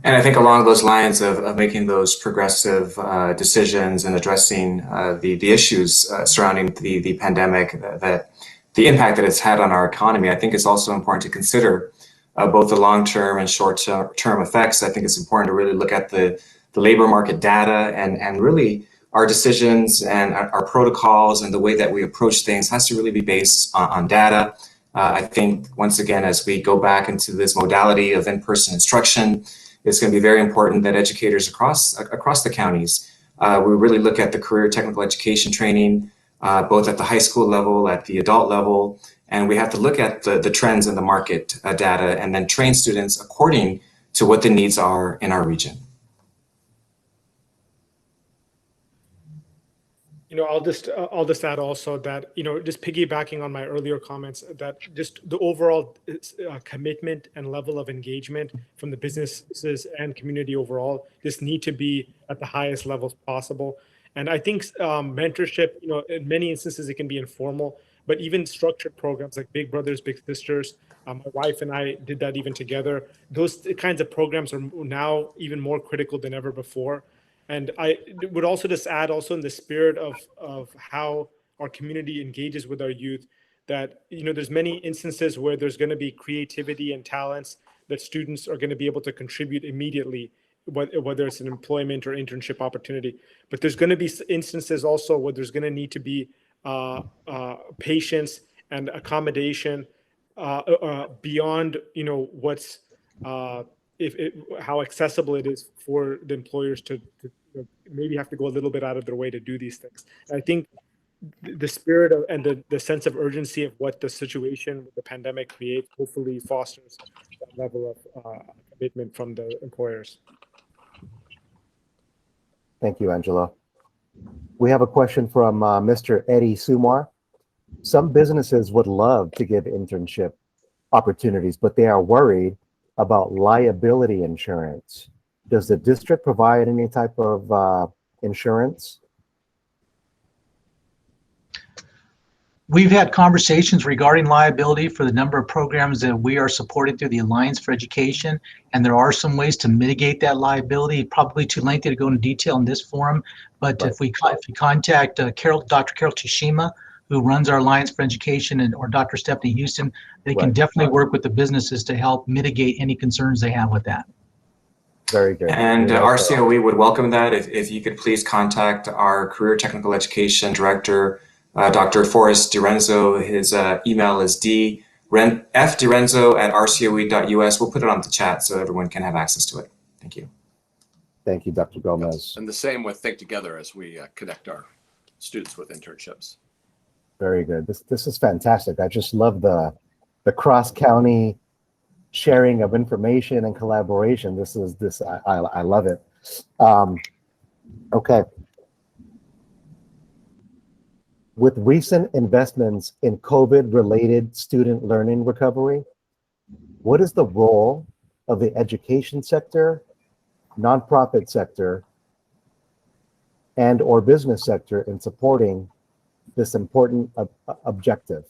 And I think along those lines of making those progressive decisions and addressing the issues surrounding the pandemic, that the impact that it's had on our economy, I think it's also important to consider both the long-term and short-term effects. I think it's important to really look at the labor market data and really our decisions and our protocols and the way that we approach things has to really be based on data. I think once again, as we go back into this modality of in-person instruction, it's going to be very important that educators across the counties We really look at the career technical education training, both at the high school level, at the adult level, and we have to look at the trends in the market data and then train students according to what the needs are in our region. I'll just add also that, just piggybacking on my earlier comments, that just the overall commitment and level of engagement from the businesses and community overall just need to be at the highest levels possible. And I think mentorship, in many instances, it can be informal, but even structured programs like Big Brothers, Big Sisters, my wife and I did that even together. Those kinds of programs are now even more critical than ever before. And I would also just add also in the spirit of how our community engages with our youth, that, there's many instances where there's going to be creativity and talents that students are going to be able to contribute immediately, whether it's an employment or internship opportunity. But there's going to be instances also where there's going to need to be patience and accommodation beyond, what's how accessible it is for the employers to maybe have to go a little bit out of their way to do these things. And I think the spirit of, and the sense of urgency of what the situation with the pandemic creates hopefully fosters that level of commitment from the employers. Thank you, Angelo. We have a question from Mr. Eddie Sumar. Some businesses would love to give internship opportunities, but they are worried about liability insurance. Does the district provide any type of insurance? We've had conversations regarding liability for the number of programs that we are supporting through the Alliance for Education, and there are some ways to mitigate that liability. Probably too lengthy to go into detail in this forum, but right. if you contact Dr. Carol Tashima, who runs our Alliance for Education, or Dr. Stephanie Houston, they can definitely work with the businesses to help mitigate any concerns they have with that. Very good. And RCOE would welcome that if you could please contact our Career Technical Education Director, Dr. Forrest DiRenzo. His email is fdirenzo@rcoe.us. We'll put it on the chat so everyone can have access to it. Thank you. Thank you, Dr. Gomez. And the same with Think Together as we connect our students with internships. Very good. This is fantastic. I just love the cross-county sharing of information and collaboration. I love it. Okay. With recent investments in COVID-related student learning recovery, what is the role of the education sector, nonprofit sector, and/or business sector in supporting this important objective?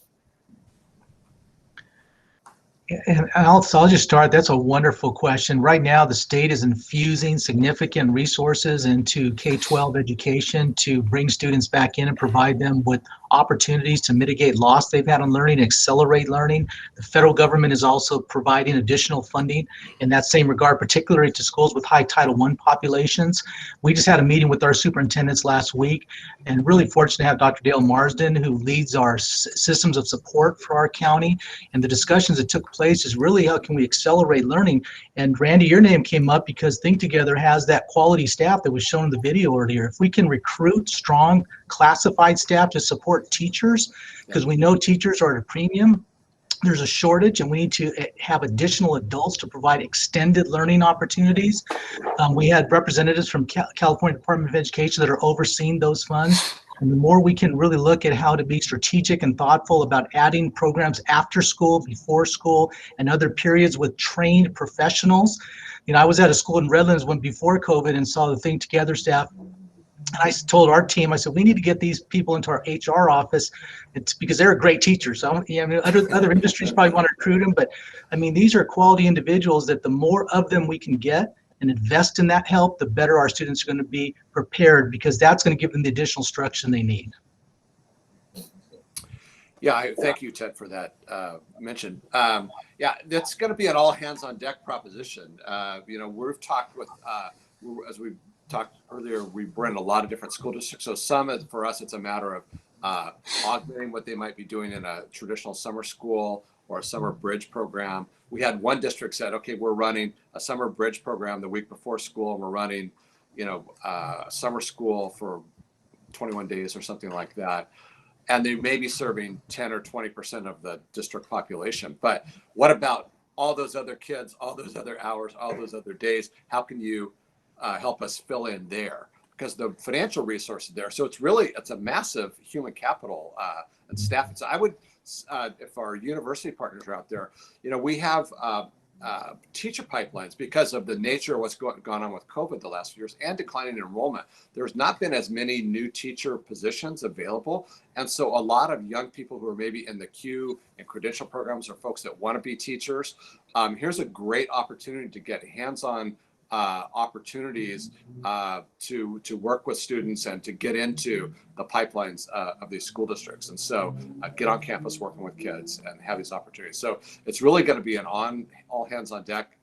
And I'll just start. That's a wonderful question. Right now, the state is infusing significant resources into K-12 education to bring students back in and provide them with opportunities to mitigate loss they've had on learning, accelerate learning. The federal government is also providing additional funding in that same regard, particularly to schools with high Title I populations. We just had a meeting with our superintendents last week, and really fortunate to have Dr. Dale Marsden, who leads our systems of support for our county. And the discussions that took place is really how can we accelerate learning. And Randy, your name came up because Think Together has that quality staff that was shown in the video earlier. If we can recruit strong classified staff to support teachers, because we know teachers are at a premium, there's a shortage, and we need to have additional adults to provide extended learning opportunities. We had representatives from California Department of Education that are overseeing those funds. And the more we can really look at how to be strategic and thoughtful about adding programs after school, before school, and other periods with trained professionals. I was at a school in Redlands before COVID and saw the Think Together staff. And I told our team, I said, we need to get these people into our HR office. It's because they're great teachers. So, other industries probably want to recruit them, but these are quality individuals that the more of them we can get and invest in that help, the better our students are going to be prepared, because that's going to give them the additional structure they need. Yeah, thank you, Ted, for that mention. Yeah, that's going to be an all hands on deck proposition. We've talked with, as we talked earlier, we bring a lot of different school districts. So for us, it's a matter of augmenting what they might be doing in a traditional summer school or a summer bridge program. We had one district said, okay, we're running a summer bridge program the week before school, and we're running summer school for 21 days or something like that. And they may be serving 10 or 20% of the district population. But what about all those other kids, all those other hours, all those other days? How can you help us fill in there? Because the financial resources there. So it's a massive human capital and staff. So I would, if our university partners are out there, we have teacher pipelines because of the nature of what's gone on with COVID the last few years and declining enrollment. There's not been as many new teacher positions available. And so a lot of young people who are maybe in the queue and credential programs or folks that want to be teachers, here's a great opportunity to get hands-on opportunities to work with students and to get into the pipelines of these school districts. And so get on campus working with kids and have these opportunities. So it's really going to be an all hands on deck,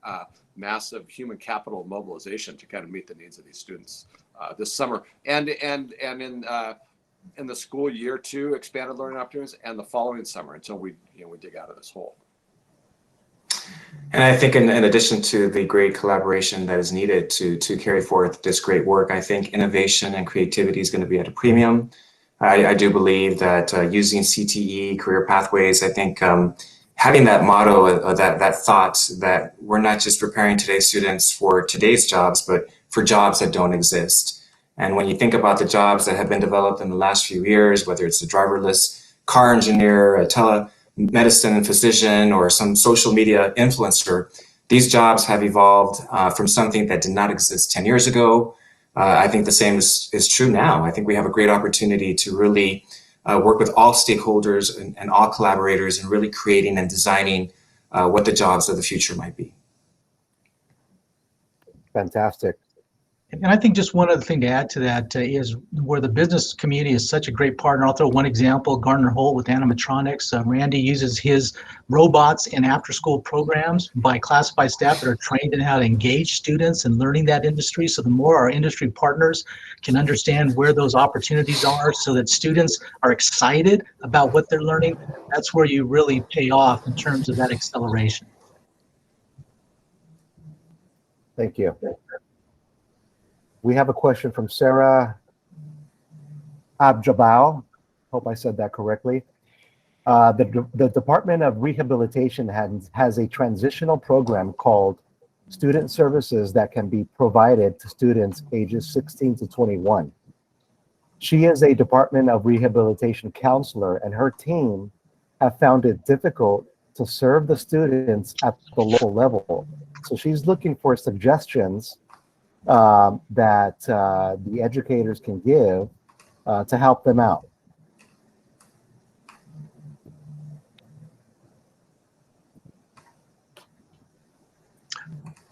massive human capital mobilization to kind of meet the needs of these students this summer and in the school year too, expanded learning opportunities, and the following summer until we dig out of this hole. And I think in addition to the great collaboration that is needed to carry forth this great work, I think innovation and creativity is going to be at a premium. I do believe that using CTE, career pathways, I think having that motto, that thought that we're not just preparing today's students for today's jobs, but for jobs that don't exist. And when you think about the jobs that have been developed in the last few years, whether it's a driverless car engineer, a telemedicine physician, or some social media influencer, these jobs have evolved from something that did not exist 10 years ago. I think the same is true now. I think we have a great opportunity to really work with all stakeholders and all collaborators in really creating and designing what the jobs of the future might be. Fantastic. And I think just one other thing to add to that is where the business community is such a great partner. I'll throw one example, Gardner Holt with animatronics. Randy uses his robots in after-school programs by classified staff that are trained in how to engage students and learning that industry. So the more our industry partners can understand where those opportunities are so that students are excited about what they're learning, that's where you really pay off in terms of that acceleration. Thank you. We have a question from Sarah Abjabal. Hope I said that correctly. The Department of Rehabilitation has a transitional program called Student Services that can be provided to students ages 16 to 21. She is a Department of Rehabilitation counselor, and her team have found it difficult to serve the students at the local level. So she's looking for suggestions that the educators can give to help them out.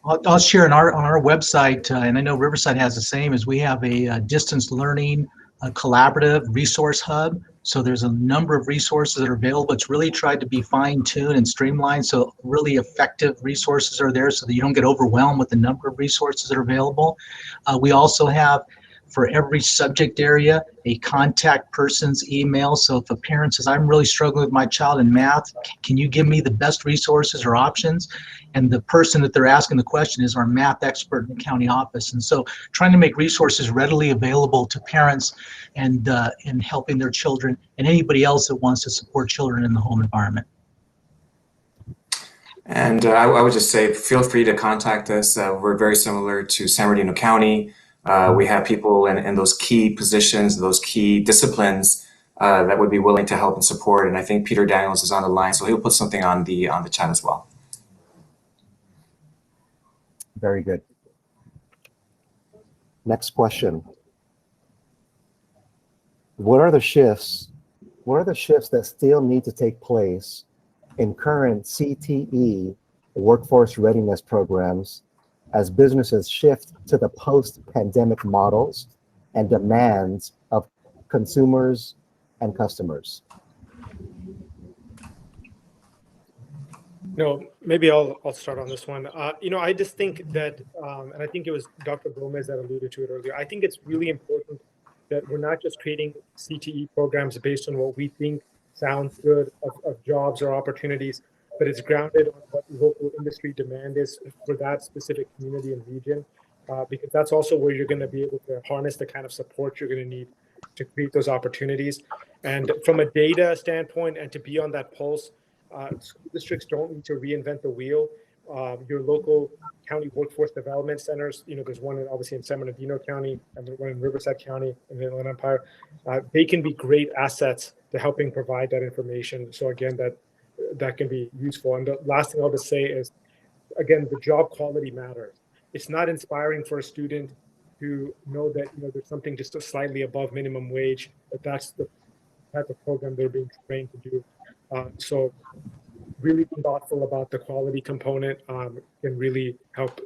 I'll share on our website, and I know Riverside has the same, is we have a distance learning collaborative resource hub. So there's a number of resources that are available. It's really tried to be fine-tuned and streamlined, so really effective resources are there so that you don't get overwhelmed with the number of resources that are available. We also have, for every subject area, a contact person's email. So if a parent says, I'm really struggling with my child in math, can you give me the best resources or options? And the person that they're asking the question is our math expert in the county office. And so trying to make resources readily available to parents and helping their children and anybody else that wants to support children in the home environment. And I would just say, feel free to contact us. We're very similar to San Bernardino County. We have people in those key positions, those key disciplines that would be willing to help and support. And I think Peter Daniels is on the line, so he'll put something on the chat as well. Very good. Next question. What are the shifts that still need to take place in current CTE workforce readiness programs as businesses shift to the post-pandemic models and demands of consumers and customers? No, maybe I'll start on this one. I just think that, and I think it was Dr. Gomez that alluded to it earlier, I think it's really important that we're not just creating CTE programs based on what we think sounds good of jobs or opportunities, but it's grounded on what local industry demand is for that specific community and region. because that's also where you're going to be able to harness the kind of support you're going to need to create those opportunities. And from a data standpoint, and to be on that pulse, school districts don't need to reinvent the wheel. Your local county workforce development centers, there's one obviously in San Bernardino County and one in Riverside County in the Inland Empire. They can be great assets to helping provide that information. So again, that can be useful. And the last thing I'll just say is, again, the job quality matters. It's not inspiring for a student to know that there's something just slightly above minimum wage, but that's the type of program they're being trained to do. So really thoughtful about the quality component can really help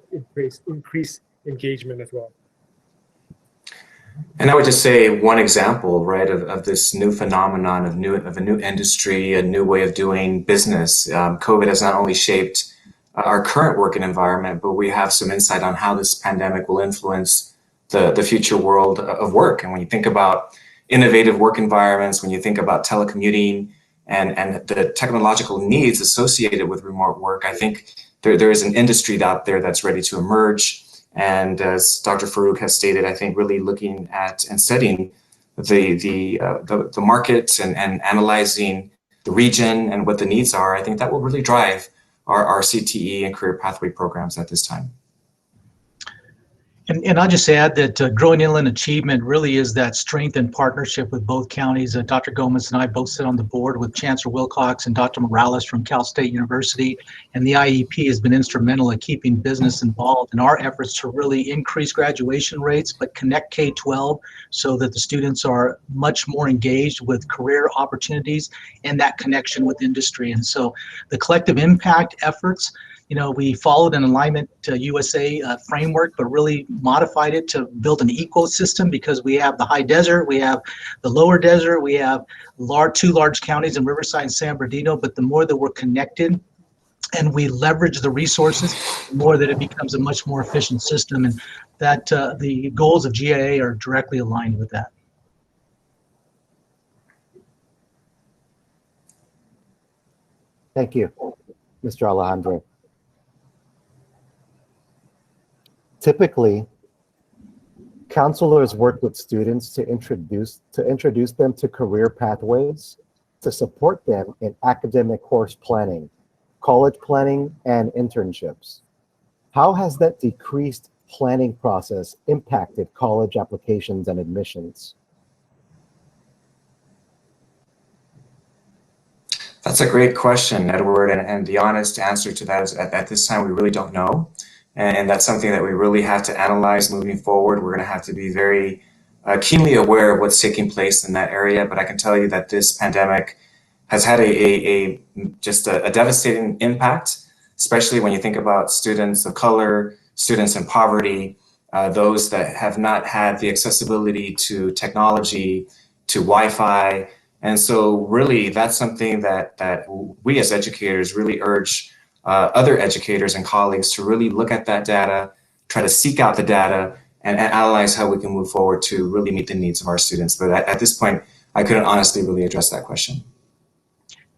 increase engagement as well. And I would just say one example, right, of this new phenomenon of a new industry, a new way of doing business. COVID has not only shaped our current working environment, but we have some insight on how this pandemic will influence the future world of work. And when you think about innovative work environments, when you think about telecommuting and the technological needs associated with remote work, I think there is an industry out there that's ready to emerge. And as Dr. Farooq has stated, I think really looking at and studying the market and analyzing the region and what the needs are, I think that will really drive our CTE and career pathway programs at this time. And I'll just add that Growing Inland Achievement really is that strength and partnership with both counties. Dr. Gomez and I both sit on the board with Chancellor Wilcox and Dr. Morales from Cal State University. And the IEP has been instrumental in keeping business involved in our efforts to really increase graduation rates, but connect K-12 so that the students are much more engaged with career opportunities and that connection with industry. And so the collective impact efforts, we followed an Alignment USA framework, but really modified it to build an ecosystem because we have the high desert, we have the lower desert, we have two large counties in Riverside and San Bernardino, but the more that we're connected and we leverage the resources, the more that it becomes a much more efficient system, and that the goals of GIA are directly aligned with that. Thank you, Mr. Alejandre. Typically, counselors work with students to introduce them to career pathways, to support them in academic course planning, college planning, and internships. How has that decreased planning process impacted college applications and admissions? That's a great question, Edward, and the honest answer to that is at this time, we really don't know. And that's something that we really have to analyze moving forward. We're going to have to be very keenly aware of what's taking place in that area. But I can tell you that this pandemic has had just a devastating impact, especially when you think about students of color, students in poverty, those that have not had the accessibility to technology, to Wi-Fi. And so really, that's something that we as educators really urge other educators and colleagues to really look at that data, try to seek out the data, and analyze how we can move forward to really meet the needs of our students. But at this point, I couldn't honestly really address that question.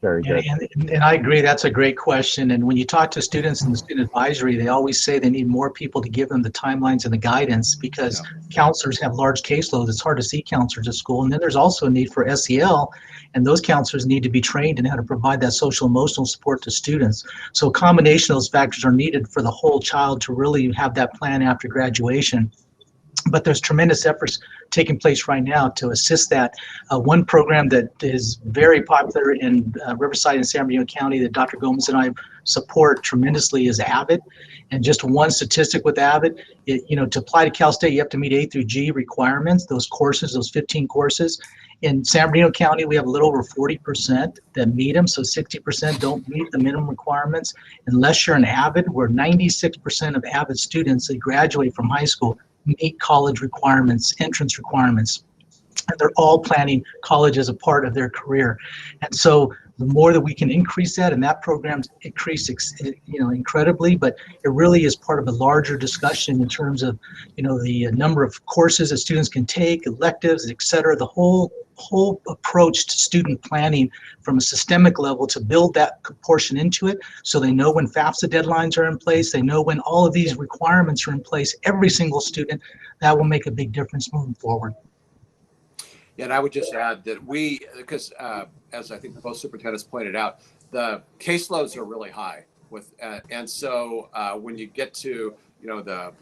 Very good. And I agree, that's a great question. And when you talk to students in the student advisory, they always say they need more people to give them the timelines and the guidance because counselors have large caseloads. It's hard to see counselors at school. And then there's also a need for SEL, and those counselors need to be trained in how to provide that social emotional support to students. So a combination of those factors are needed for the whole child to really have that plan after graduation. But there's tremendous efforts taking place right now to assist that. One program that is very popular in Riverside and San Bernardino County that Dr. Gomez and I support tremendously is AVID. And just one statistic with AVID, to apply to Cal State, you have to meet A through G requirements, those courses, those 15 courses. In San Bernardino County, we have a little over 40% that meet them, so 60% don't meet the minimum requirements. Unless you're an AVID, where 96% of AVID students that graduate from high school meet college requirements, entrance requirements. and they're all planning college as a part of their career. And so the more that we can increase that, and that program's increased, incredibly, but it really is part of a larger discussion in terms of, the number of courses that students can take, electives, et cetera, the whole approach to student planning from a systemic level to build that portion into it, so they know when FAFSA deadlines are in place, they know when all of these requirements are in place, every single student. That will make a big difference moving forward. Yeah, and I would just add that because as I think both superintendents pointed out, the caseloads are really high and so when you get to the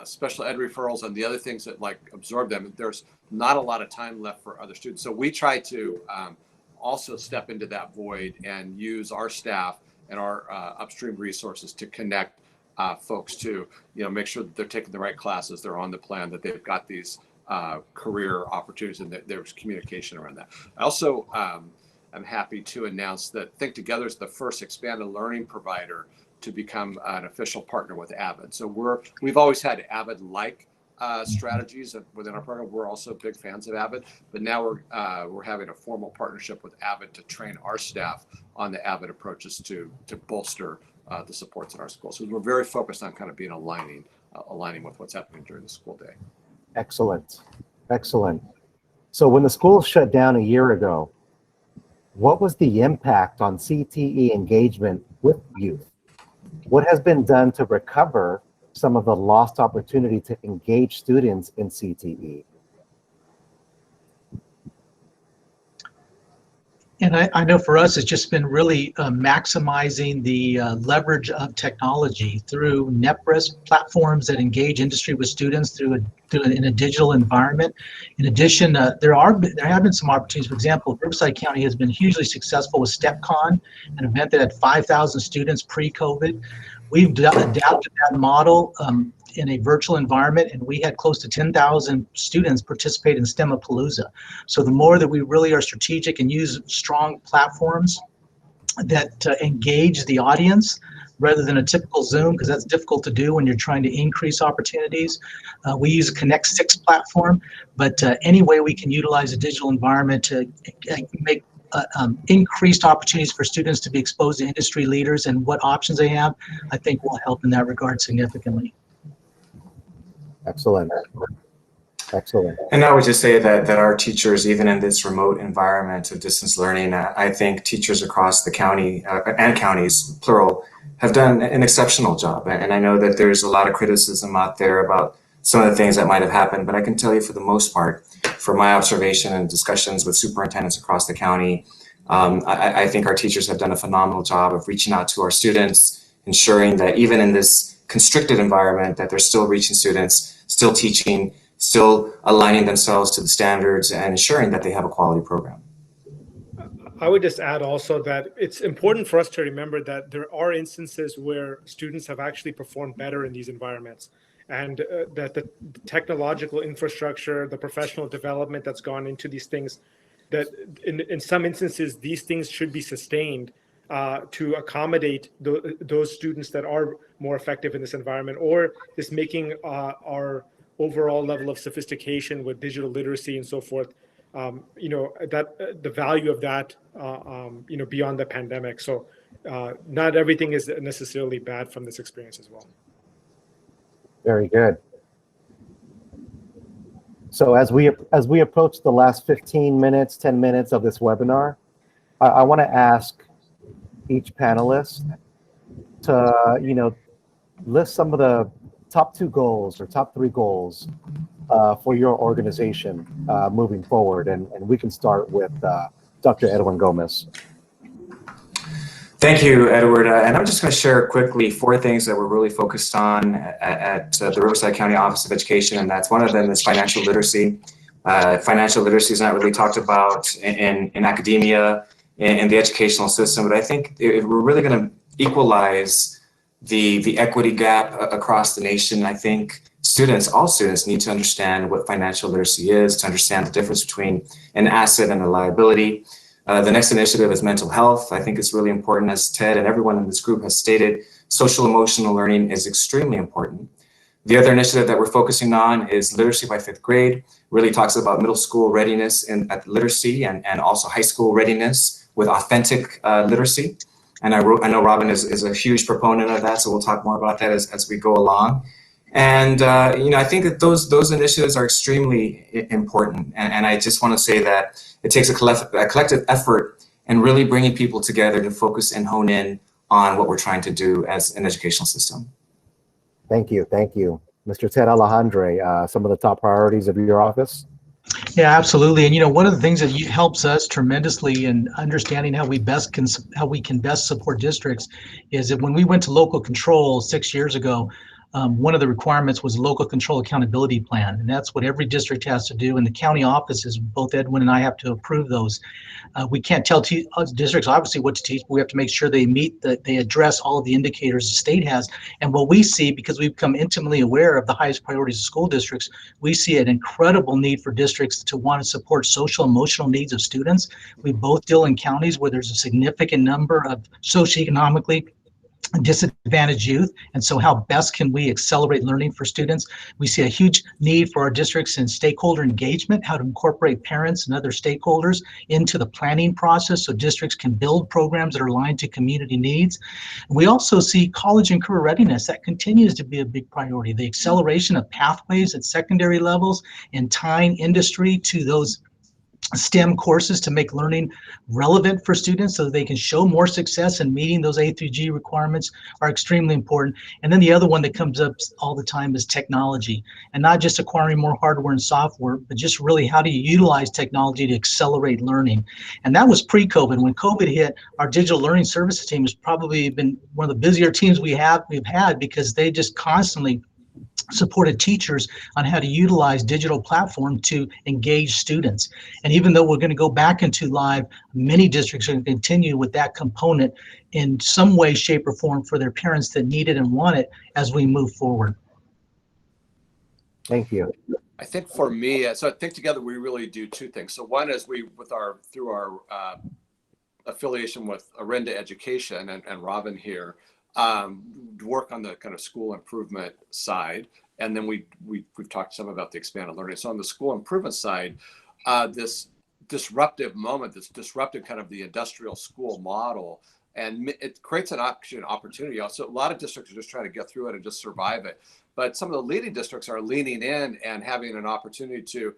special ed referrals and the other things that like absorb them, there's not a lot of time left for other students. So we try to also step into that void and use our staff and our upstream resources to connect folks to make sure that they're taking the right classes, they're on the plan, that they've got these career opportunities, and that there's communication around that. I also am happy to announce that Think Together is the first expanded learning provider to become an official partner with Avid. So we've always had Avid-like strategies within our program. We're also big fans of Avid, but now we're having a formal partnership with Avid to train our staff on the Avid approaches to bolster the supports in our schools. So we're very focused on kind of being aligning with what's happening during the school day. Excellent. Excellent. So when the schools shut down a year ago, what was the impact on CTE engagement with youth? What has been done to recover some of the lost opportunity to engage students in CTE? And I know for us, it's just been really maximizing the leverage of technology through NEPRIS platforms that engage industry with students in a digital environment. In addition, there have been some opportunities. For example, Riverside County has been hugely successful with StepCon, an event that had 5,000 students pre-COVID. We've adapted that model in a virtual environment, and we had close to 10,000 students participate in STEMapalooza. So the more that we really are strategic and use strong platforms that engage the audience rather than a typical Zoom, because that's difficult to do when you're trying to increase opportunities. We use a Connect 6 platform, but any way we can utilize a digital environment to make increased opportunities for students to be exposed to industry leaders and what options they have, I think will help in that regard significantly. Excellent. Excellent. And I would just say that our teachers, even in this remote environment of distance learning, I think teachers across the county and counties, plural, have done an exceptional job. And I know that there's a lot of criticism out there about some of the things that might have happened, but I can tell you for the most part, from my observation and discussions with superintendents across the county, I think our teachers have done a phenomenal job of reaching out to our students, ensuring that even in this constricted environment, that they're still reaching students, still teaching, still aligning themselves to the standards and ensuring that they have a quality program. I would just add also that it's important for us to remember that there are instances where students have actually performed better in these environments, and that the technological infrastructure, the professional development that's gone into these things, that in some instances, these things should be sustained to accommodate those students that are more effective in this environment, or just making our overall level of sophistication with digital literacy and so forth, that the value of that, beyond the pandemic. So not everything is necessarily bad from this experience as well. Very good. So as we approach the last 10 minutes of this webinar, I want to ask each panelist to, list some of the top 2 goals or top 3 goals for your organization moving forward. And we can start with Dr. Edwin Gomez. Thank you, Edward. And I'm just going to share quickly 4 things that we're really focused on at the Riverside County Office of Education, and that's one of them is financial literacy. Financial literacy is not really talked about in academia, in the educational system, but I think if we're really going to equalize the equity gap across the nation, I think all students need to understand what financial literacy is, to understand the difference between an asset and a liability. The next initiative is mental health. I think it's really important, as Ted and everyone in this group has stated, social emotional learning is extremely important. The other initiative that we're focusing on is literacy by 5th grade. Really talks about middle school readiness at literacy and also high school readiness with authentic literacy. And I know Robin is a huge proponent of that, so we'll talk more about that as we go along. And I think that those initiatives are extremely important. And I just want to say that it takes a collective effort and really bringing people together to focus and hone in on what we're trying to do as an educational system. Thank you. Thank you. Mr. Ted Alejandre, some of the top priorities of your office? Yeah, absolutely. And one of the things that helps us tremendously in understanding how we can best support districts is that when we went to local control 6 years ago, one of the requirements was a local control accountability plan, and that's what every district has to do. And the county offices, both Edwin and I, have to approve those. We can't tell districts obviously what to teach, but we have to make sure they address all of the indicators the state has. And what we see, because we've become intimately aware of the highest priorities of school districts, we see an incredible need for districts to want to support social emotional needs of students. We both deal in counties where there's a significant number of socioeconomically disadvantaged youth, and so how best can we accelerate learning for students? We see a huge need for our districts in stakeholder engagement, how to incorporate parents and other stakeholders into the planning process so districts can build programs that are aligned to community needs. We also see college and career readiness. That continues to be a big priority. The acceleration of pathways at secondary levels and tying industry to those STEM courses to make learning relevant for students so that they can show more success in meeting those A through G requirements are extremely important. And then the other one that comes up all the time is technology, and not just acquiring more hardware and software, but just really how do you utilize technology to accelerate learning. And that was pre-COVID. When COVID hit, our digital learning services team has probably been one of the busier teams we've had because they just constantly supported teachers on how to utilize digital platform to engage students. And even though we're going to go back into live, many districts are going to continue with that component in some way, shape, or form for their parents that need it and want it as we move forward. Thank you. I think for me, so I think together we really do two things. So one is through our affiliation with Orenda Education and Robin here, work on the kind of school improvement side. And then we've talked some about the expanded learning. So on the school improvement side, this disruptive moment, this disrupted kind of the industrial school model, and it creates an opportunity. Also, a lot of districts are just trying to get through it and just survive it. But some of the leading districts are leaning in and having an opportunity to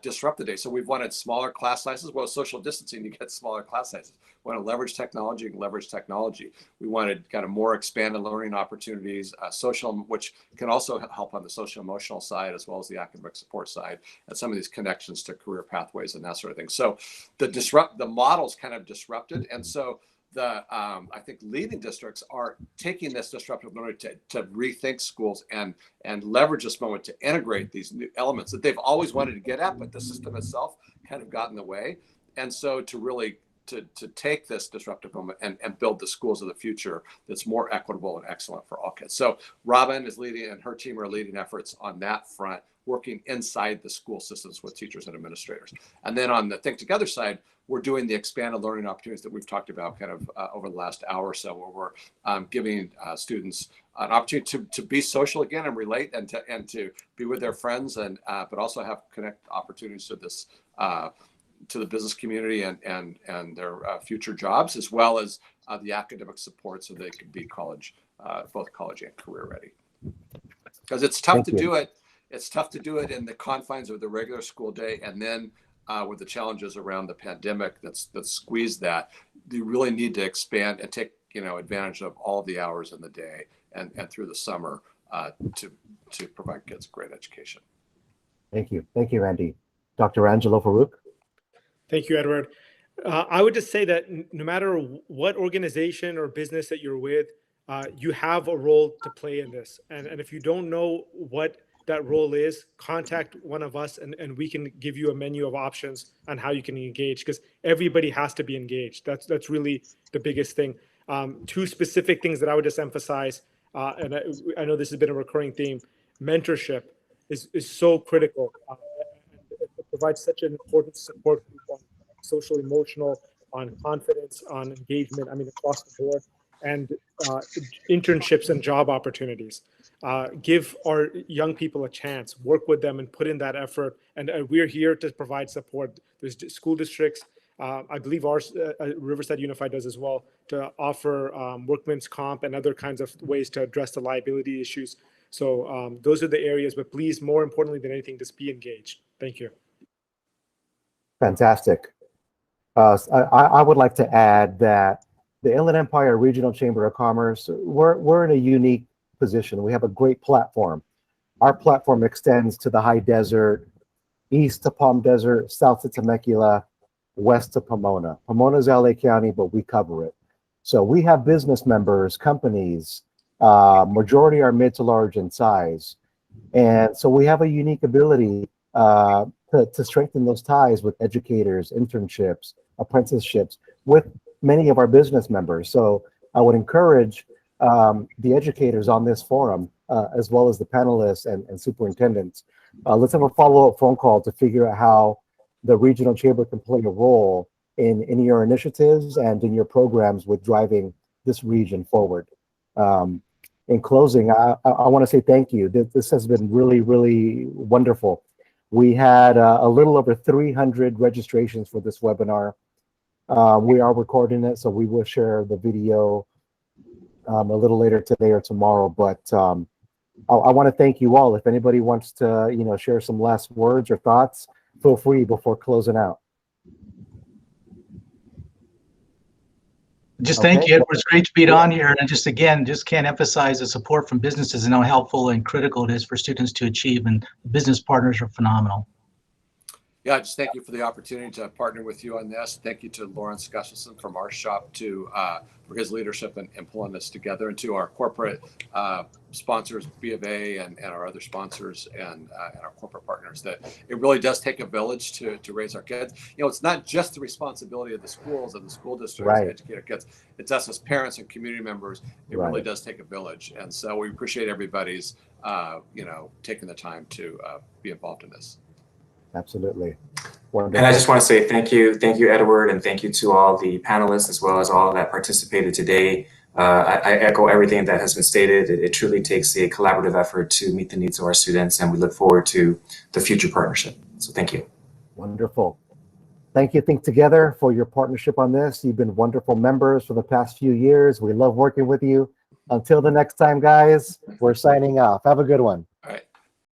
disrupt the day. So we've wanted smaller class sizes. Well, social distancing, you get smaller class sizes. We want to leverage technology. We wanted kind of more expanded learning opportunities, social, which can also help on the social emotional side as well as the academic support side, and some of these connections to career pathways and that sort of thing. So the model's kind of disrupted, and so I think leading districts are taking this disruptive learning to rethink schools and leverage this moment to integrate these new elements that they've always wanted to get at, but the system itself kind of got in the way. And so to really to take this disruptive moment and build the schools of the future that's more equitable and excellent for all kids. So Robin is leading, and her team are leading efforts on that front, working inside the school systems with teachers and administrators. And then on the Think Together side, we're doing the expanded learning opportunities that we've talked about kind of over the last hour or so, where we're giving students an opportunity to be social again and relate and to be with their friends, and but also have connect opportunities to this to the business community and their future jobs, as well as the academic support so they can be both college and career ready. Because it's tough to do it. It's tough to do it in the confines of the regular school day, and then with the challenges around the pandemic that's squeezed that. You really need to expand and take advantage of all the hours in the day and through the summer to provide kids a great education. Thank you, Andy. Dr. Angelo Farooq. Thank you, Edward. I would just say that no matter what organization or business that you're with, you have a role to play in this. And if you don't know what that role is, contact one of us and we can give you a menu of options on how you can engage, because everybody has to be engaged. That's really the biggest thing. Two specific things that I would just emphasize, and I know this has been a recurring theme. Mentorship is so critical. It provides such an important support group on social, emotional, on confidence, on engagement, across the board, and internships and job opportunities. give our young people a chance, work with them and put in that effort. And we're here to provide support. There's school districts, I believe ours, Riverside Unified does as well, to offer workman's comp and other kinds of ways to address the liability issues. So those are the areas, but please, more importantly than anything, just be engaged. Thank you. Fantastic. I would like to add that the Inland Empire Regional Chamber of Commerce, we're in a unique position. We have a great platform. Our platform extends to the high desert, east to Palm Desert, south to Temecula, west to Pomona. Pomona's LA County, but we cover it. So we have business members, companies, majority are mid to large in size. And so we have a unique ability to strengthen those ties with educators, internships, apprenticeships, with many of our business members. So I would encourage the educators on this forum, as well as the panelists and superintendents, let's have a follow-up phone call to figure out how the regional chamber can play a role in your initiatives and in your programs with driving this region forward. In closing, I want to say thank you. This has been really, really wonderful. We had a little over 300 registrations for this webinar. We are recording it, so we will share the video a little later today or tomorrow. But I want to thank you all. If anybody wants to, share some last words or thoughts, feel free before closing out. Just thank you, Edward. It's great to be on here. And just again, just can't emphasize the support from businesses and how helpful and critical it is for students to achieve. And the business partners are phenomenal. Yeah, just thank you for the opportunity to partner with you on this. Thank you to Lawrence Gustafson from our shop for his leadership and pulling this together, and to our corporate sponsors, B of A, and our other sponsors and our corporate partners. That it really does take a village to raise our kids. It's not just the responsibility of the schools and the school districts to educate our kids. It's us as parents and community members. It really does take a village, and so we appreciate everybody's taking the time to be involved in this. Absolutely. And I just want to say thank you, Edward, and thank you to all the panelists as well as all that participated today. I echo everything that has been stated. It truly takes a collaborative effort to meet the needs of our students, and we look forward to the future partnership. So thank you. Wonderful. Thank you, Think Together, for your partnership on this. You've been wonderful members for the past few years. We love working with you. Until the next time, guys, we're signing off. Have a good one.